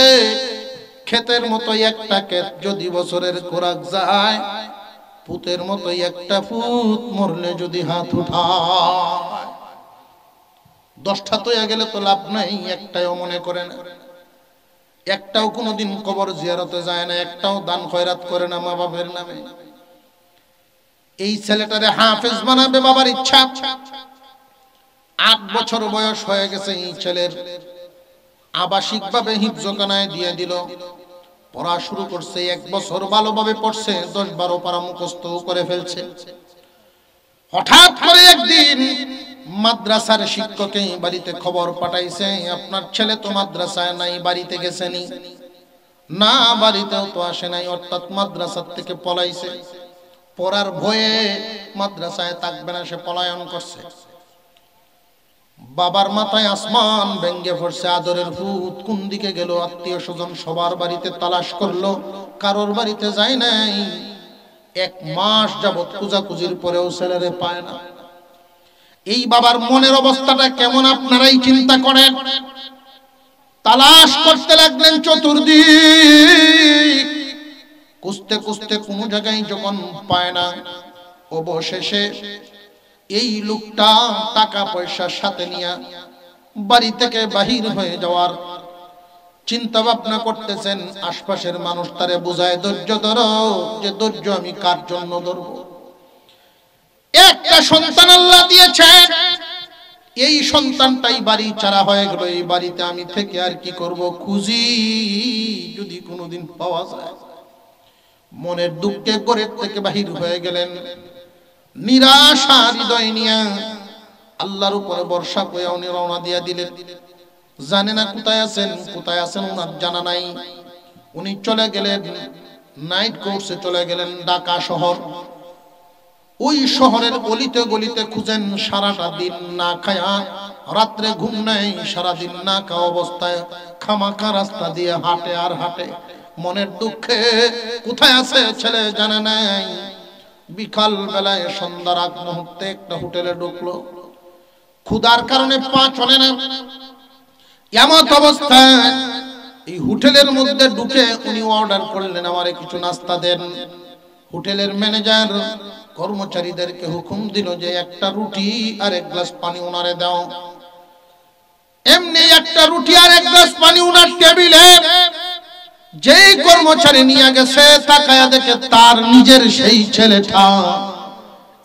ক্ষেতের মতো একটা ক্ষেত যদি বছরের খোরাক যায়, পুতের মতো একটা পুত মরলে যদি হাত উঠায়, 10টা তো গেলে তো লাভ নাই, একটাও মনে করে না, একটাও কোনোদিন কবর জিয়ারতে যায় না, একটাও দান খয়রাত করে না মা বাবার নামে। এই ছেলেটারে হাফেজ বানাবে বাবার ইচ্ছা। 8 বছর বয়স হয়ে গেছে, এই ছেলের আবাসিক ভাবে হিফজখানায় দিয়ে দিল, পড়া শুরু করছে। 1 বছর ভালোভাবে পড়ছে, 10-12 পারা মুখস্থ করে ফেলছে। হঠাৎ করে একদিন মাদ্রাসার শিক্ষকে বাড়িতে খবর পাঠাইছে, আপনার ছেলে তো মাদ্রাসায় নাই, বাড়িতে গেছেনি? না, বাড়িতেও তো আসে নাই, অর্থাৎ মাদ্রাসার থেকে পলাইছে। পড়ার ভয়ে মাদ্রাসায় থাকবে না, সে পলায়ন করছে। বাবার মাথায় আসমান ভেঙ্গে পড়ছে। আদরের ভূত কোন দিকে গেল? আত্মীয় স্বজন সবার বাড়িতে তালাশ করলো, কারোর বাড়িতে যায় নাই। 1 মাস যাবত খোঁজাখুঁজির পরেও ছেলেরে পায় না। এই বাবার মনের অবস্থাটা কেমন আপনারাই চিন্তা করেন। তালাশ করতে লাগলেন চতুর্দিক, খুঁজতে খুঁজতে কোনো জায়গায় যখন পায় না, অবশেষে এই লোকটা টাকা পয়সার সাথে নিয়ে বাড়ি থেকে বাহির হয়ে যাওয়ার চিন্তা ভাবনা করতেছেন। আশপাশের মানুষ তারে বুঝায়, ধৈর্য ধরো, যে ধৈর্য আমি কার জন্য ধরবো? একটা সন্তান আল্লাহ দিয়েছেন, এই সন্তানটাই বাড়ি ছাড়া হয়ে গেল। এই বাড়িতে আমি থেকে আর কি করব? খুঁজি যদি কোনোদিন পাওয়া যায়। মনের দুঃখে ঘরের থেকে বাহির হয়ে গেলেন, নিরাশা হৃদয় নিয়ে আল্লাহর উপরে ভরসা করে উনি রওনা দিয়ে দিলেন। জানে না কোথায় আছেন, কোথায় আছেন ওনার জানা নাই। উনি চলে গেলেন নাইট কোর্সে, চলে গেলেন ঢাকা শহর। ওই শহরের গলিতে গলিতে খুঁজেন, সারাটা দিন না খায়া, রাত্রে ঘুম নাই, সারাদিন না খাওয়া অবস্থায় খামাখা রাস্তা দিয়ে হাঁটে আর হাঁটে। মনের দুঃখে কোথায় আছে ছেলে জানে নাই। বিকাল বেলায় সন্ধ্যার আগ মুহূর্তে একটা হোটেলে ঢুকলো। ক্ষুধার কারণে পা চলে না, এমত অবস্থায় এই হোটেলের মধ্যে ঢুকে উনি অর্ডার করলেন, আমারে কিছু নাস্তা দেন। হোটেলের ম্যানেজার কর্মচারীদেরকে হুকুম দিল যে একটা রুটি আর 1 গ্লাস পানি ওনারে দাও। এমনি একটা রুটি আর 1 গ্লাস পানি ওনার টেবিলে যেই কর্মচারী নিয়ে গেছে, তাকায়া দেখে তার নিজের সেই ছেলেটা,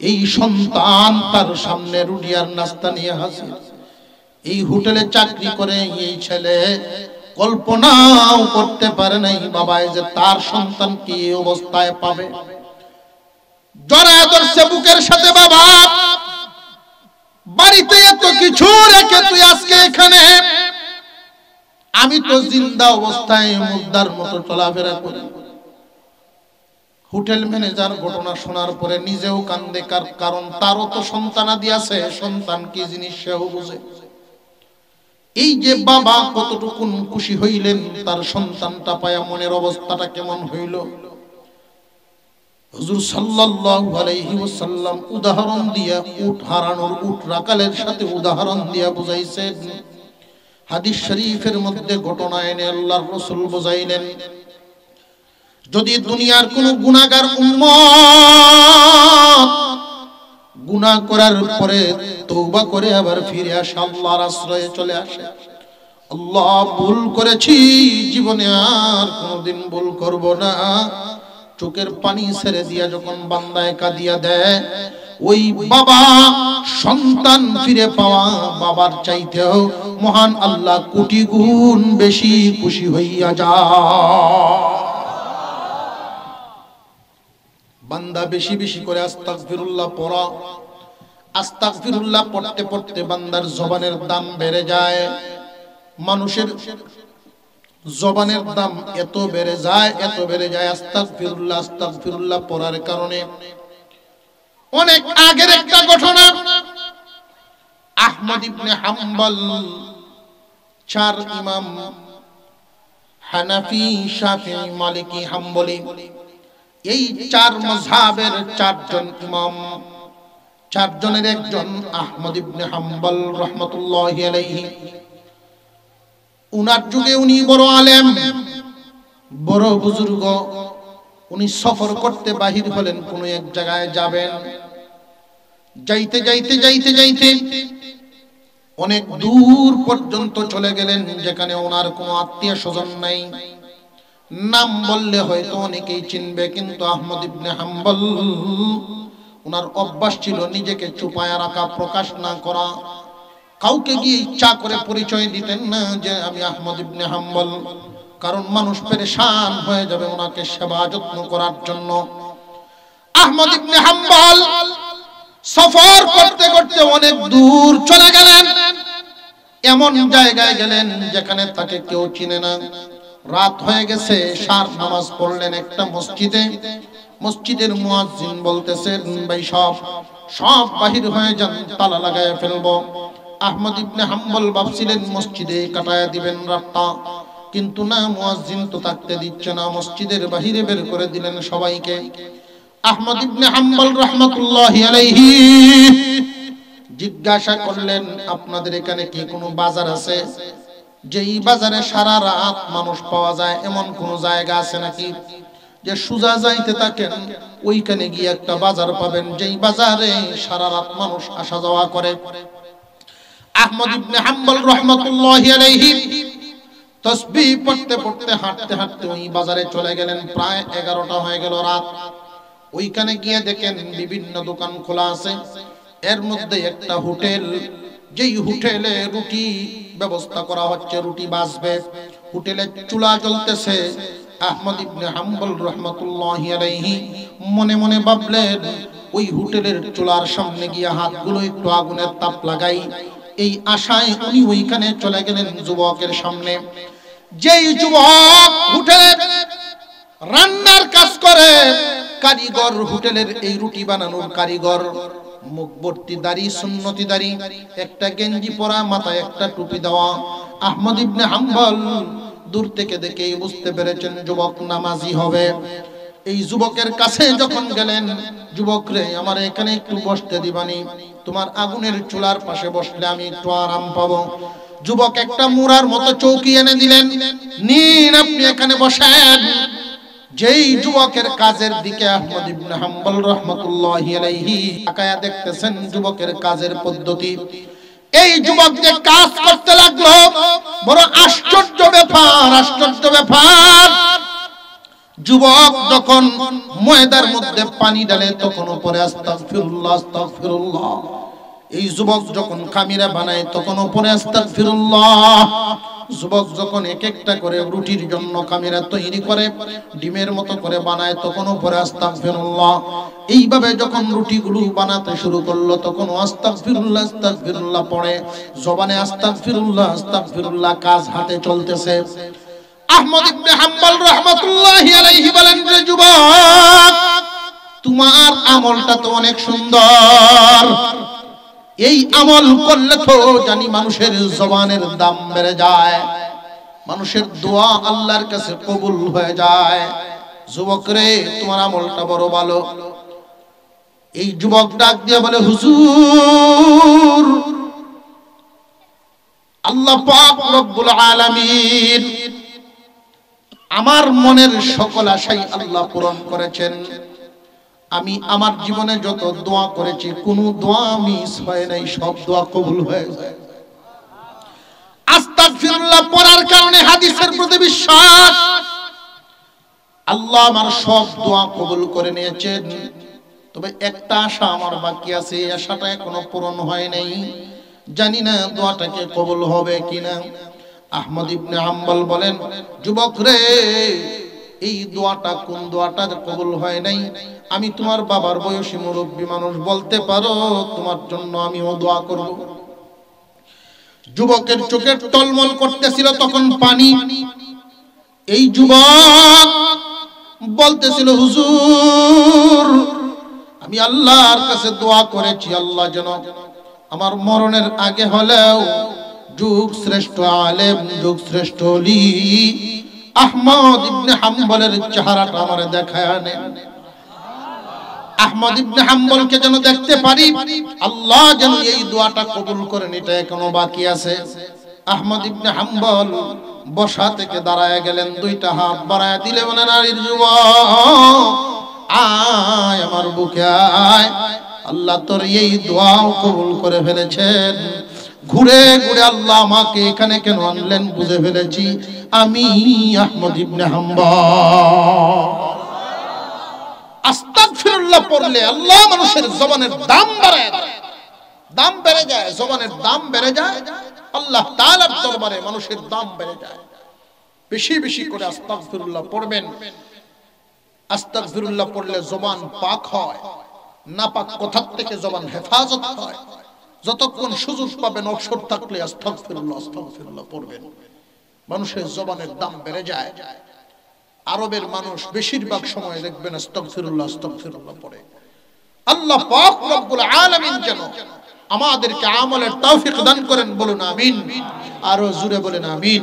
এই সন্তান তার সামনে রুটি আর নাস্তা নিয়ে হাজির। এই হোটেলে চাকরি করে এই ছেলে কল্পনাও করতে পারে নাই বাবা যে তার সন্তান কি অবস্থায় পাবে। জড়ায় ধরছে বুকের সাথে, বাবা বাড়িতে এত কিছু রেখে তুই আজকে এখানে? আমি তো জিন্দা অবস্থায় মুর্দার মতো চলাফেরা করি। হোটেল ম্যানেজার ঘটনা শোনার পরে নিজেও কান্দে, কারণ তারও তো সন্তানাদি আছে, সন্তান কি জিনিস সেও বুঝে। এই যে বাবা কতটুকু খুশি হইলেন তার সন্তানটা পায়া, মনের অবস্থাটা কেমন হইল। হুজুর সাল্লাল্লাহু আলাইহি ওয়াসাল্লাম উদাহরণ দিয়া, উট হারানোর, উট রাকালের সাথে উদাহরণ দিয়া বুঝাইছেন। হাদিস শরীফের মধ্যে ঘটনা এনে আল্লাহর রাসূল বুঝাইলেন, যদি দুনিয়ার কোন গুনাহগার উম্মত গুনাহ করার পরে তওবা করে আবার ফিরে আসে, আল্লাহর আশ্রয়ে চলে আসে, আল্লাহ ভুল করেছি, জীবনে আর কোনোদিন ভুল করব না, চোখের পানি ছেড়ে দিয়া যখন বান্দায় কাঁদিয়া দেয়, ওই বাবা সন্তান ফিরে পাওয়া বাবার চাইতেও মহান আল্লাহ কোটি গুণ বেশি খুশি হইয়া যায়। বান্দা বেশি বেশি করে আস্তাগফিরুল্লাহ পড়া। আস্তাগফিরুল্লাহ পড়তে পড়তে বান্দার জবানের দাম বেড়ে যায়। মানুষের জবানের দাম এত বেড়ে যায়, এত বেড়ে যায় আস্তাগফিরুল্লাহ আস্তাগফিরুল্লাহ পড়ার কারণে। অনেক আগের একটা ঘটনা, আহমদ ইবনে হাম্বল, 4 ইমাম হানাফি, শাফিঈ, মালিকি, হাম্বলি, এই 4 মাযহাবের 4 জন ইমাম, 4 জনের একজন আহমদ ইবনে হাম্বল রাহমাতুল্লাহি আলাইহি। উনার যুগে উনি বড় আলেম, বড় বুজুর্গ। উনি সফর করতে বাহির হলেন, কোন এক জায়গায় যাবেন। যাইতে যাইতে যাইতে যাইতে অনেক দূর পর্যন্ত চলে গেলেন, যেখানে ওনার কোনো আত্মীয় স্বজন নাই। নাম বললে হয়তো অনেকেই চিনবে, কিন্তু আহমদ ইবনে হাম্বল ওনার অভ্যাস ছিল নিজেকে চুপায়া রাখা, প্রকাশ না করা। কাউকে গিয়ে ইচ্ছা করে পরিচয় দিতেন না যে আমি আহমদ ইবনে হাম্বল, কারণ মানুষ পেরেশান হয়ে যাবে ওনাকে সেবা যত্ন করার জন্য। আহমদ ইবনে হাম্বল সফর করতে করতে অনেক দূর চলে গেলেন। এমন জায়গায় গেলেন যেখানে তাকে কেউ চিনে না। রাত হয়ে গেছে, শার নামাজ পড়লেন একটা মসজিদে। মসজিদের মুয়াজ্জিন বলতেছেন, ভাই সব বাহির হয়ে যান, তালা লাগায় ফেলবো। আহমদ ইবনে হাম্বল ভাবছিলেন মসজিদে কাটায়া দিবেন রাতটা, কিন্তু না, মুয়াজ্জিন তো থাকতে দিচ্ছে না, মসজিদের বাহিরে বের করে দিলেন সবাইকে। আহমদ ইবনে হাম্বল রাহমাতুল্লাহি আলাইহি জিজ্ঞাসা করলেন, আপনাদের এখানে কি কোনো বাজার আছে যেই বাজারে সারা রাত মানুষ পাওয়া যায়, এমন কোন জায়গা আছে নাকি যে সোজা যাইতে থাকেন ওইখানে গিয়ে একটা বাজার পাবেন যেই বাজারে সারা রাত মানুষ আসা যাওয়া করে? আহমদ ইবনে হাম্বল রাহমাতুল্লাহি আলাইহি তাসবিহ পড়তে পড়তে হাঁটতে হাঁটতে ওই বাজারে চলে গেলেন। প্রায় 11টা হয়ে গেল রাত। ওইখানে গিয়ে দেখেন বিভিন্ন দোকান খোলা আছে, এর মধ্যে একটা হোটেল, যেই হোটেলে রুটি ব্যবস্থা করা হচ্ছে, রুটি বাজবে, হোটেলে চুলা জ্বলতেছে। আহমদ ইবনে হাম্বল রাহমাতুল্লাহি আলাইহি মনে মনে ভাবলেন, ওই হোটেলের চুলার সামনে গিয়ে হাতগুলো একটু আগুনের তাপ লাগাই। এই আশায় উনি ওইখানে চলে গেলেন যুবকের সামনে। যেই যুবক হোটেলে রান্নার কাজ করে, কারিগর, হোটেলের এই রুটি বানানোর কারিগর, মুখভর্তি দাড়ি, সুন্নতি দাড়ি, একটা গেঞ্জি পরা, মাথায় একটা টুপি দেওয়া। আহমদ ইবনে হাম্বল দূর থেকে দেখেই বুঝতে পেরেছেন যুবক নামাজি হবে। এই যুবকের কাছে যখন গেলেন, যুবক রে, আমার এখানে একটু বসতে দিবানি? তোমার আগুনের চুলার পাশে বসলে আমি একটু আরাম পাবো। যুবক একটা মুরার মতো চৌকি এনে দিলেন, নিন আপনি এখানে বসেন। যেই যুবকের কাজের দিকে আহমদ ইবনে হাম্বল রাহমাতুল্লাহি আলাইহি তাকায়া দেখতেছেন যুবকের কাজের পদ্ধতি, এই যুবক যে কাজ করতে লাগলো, বড় আশ্চর্য ব্যাপার, আশ্চর্য ব্যাপার। যুবক যখন ময়দার মধ্যে পানি ঢালে তখন উপরে আস্তাগফিরুল্লাহ আস্তাগফিরুল্লাহ। এই যুবক যখন খামিরা বানায় তখন উপরে আস্তাগফিরুল্লাহ। যুবক যখন এক একটা করে রুটির জন্য খামিরা তৈরি করে, ডিমের মতো করে বানায়, তখন উপরে আস্তাগফিরুল্লাহ। এইভাবে যখন রুটিগুলো বানাতে শুরু করলো তখন আস্তাগফিরুল্লাহ আস্তাগফিরুল্লাহ পড়ে, জবানে আস্তাগফিরুল্লাহ আস্তাগফিরুল্লাহ, কাজ হাতে চলতেছে। আহমদ ইবনে হাম্বল রাহমাতুল্লাহি আলাইহি বলেন, যে যুবক, তোমার আমলটা তো অনেক সুন্দর, এই আমল করলে তো জানি মানুষের জবানের দাম বেড়ে যায়, মানুষের দোয়া আল্লাহর কাছে কবুল হয়ে যায়। যুবক রে, তোমার আমলটা বড় ভালো। এই যুবক ডাক দিয়ে বলে, হুজুর, আল্লাহ পাক রব্বুল আলামিন আমার মনের সকল আশাই আল্লাহ পূরণ করেছেন। আমি আমার জীবনে যত দোয়া করেছি কোনো দোয়া মিস হয় নাই, সব দোয়া কবুল হয়ে যায়। আস্তাগফিরুল্লাহ পড়ার কারণে হাদিসের প্রতি বিশ্বাস, আল্লাহ আমার সব দোয়া কবুল করে নিয়েছেন। তবে একটা আশা আমার বাকি আছে, এই আশাটা এখনো পূরণ হয় নাই, জানি না দোয়াটাকে কবুল হবে কিনা। আহমদ ইবনে হাম্বল বলেন, যুবক রে, এই দোয়াটা কোন দোয়াটা কবুল হয় নাই? আমি তোমার বাবার বয়সী মুরব্বী মানুষ, বলতে পারো তোমার জন্য আমিও দোয়া করব। যুবকের চোখের টলমল করতেছিল তখন পানি। এই যুবক বলতেছিল, হুজুর, আমি আল্লাহর কাছে দোয়া করেছি, আল্লাহ যেন আমার মরণের আগে হলেও যুগ শ্রেষ্ঠ আলেম, যুগ শ্রেষ্ঠ ওলি আহমদ ইবনে হাম্বলের চেহারাটা আমারে দেখায় আনেন। আহমদ ইবনে হাম্বলকে যেন দেখতে পারি, আল্লাহ যেন এই দোয়াটা কবুল করেন, এটা এখনো বাকি আছে। আহমদ ইবনে হাম্বল বসা থেকে দাঁড়ায় গেলেন, দুইটা হাত বাড়ায় দিলে বলেন, নারীর যুবক, আয় আমার বুকে আয়, আল্লাহ তোর এই দোয়াও কবুল করে ফেলেছেন। ঘুরে ঘুরে আল্লাহ আমাকে এখানে কেন আনলেন বুঝে ফেলেছি, আমি আহমদ ইবনে হাম্বল। আস্তাগফিরুল্লাহ পড়লে আল্লাহ মানুষের জবানের দাম বাড়ায়, দাম বেড়ে যায়, জবানের দাম বেড়ে যায়, আল্লাহ তাআলার দরবারে মানুষের দাম বেড়ে যায়। বেশি বেশি করে আস্তাগফিরুল্লাহ পড়বেন। আস্তাগফিরুল্লাহ পড়লে জবান পাক হয়, নাপাক কথা থেকে জবান হেফাজত হয়। যতক্ষণ সুযোগ পাবেন অবসর থাকলে আস্তাগফিরুল্লাহ আস্তাগফিরুল্লাহ পড়বেন, মানুষের জবানের দাম বেড়ে যায়। আরবের মানুষ বেশিরভাগ সময় দেখবেন আস্তাগফিরুল্লাহ আস্তাগফিরুল্লাহ পড়ে। আল্লাহ পাক রব্বুল আলামিন যেন আমাদেরকে আমলের তৌফিক দান করেন, বলুন আমিন। আরো জোরে বলেন আমিন।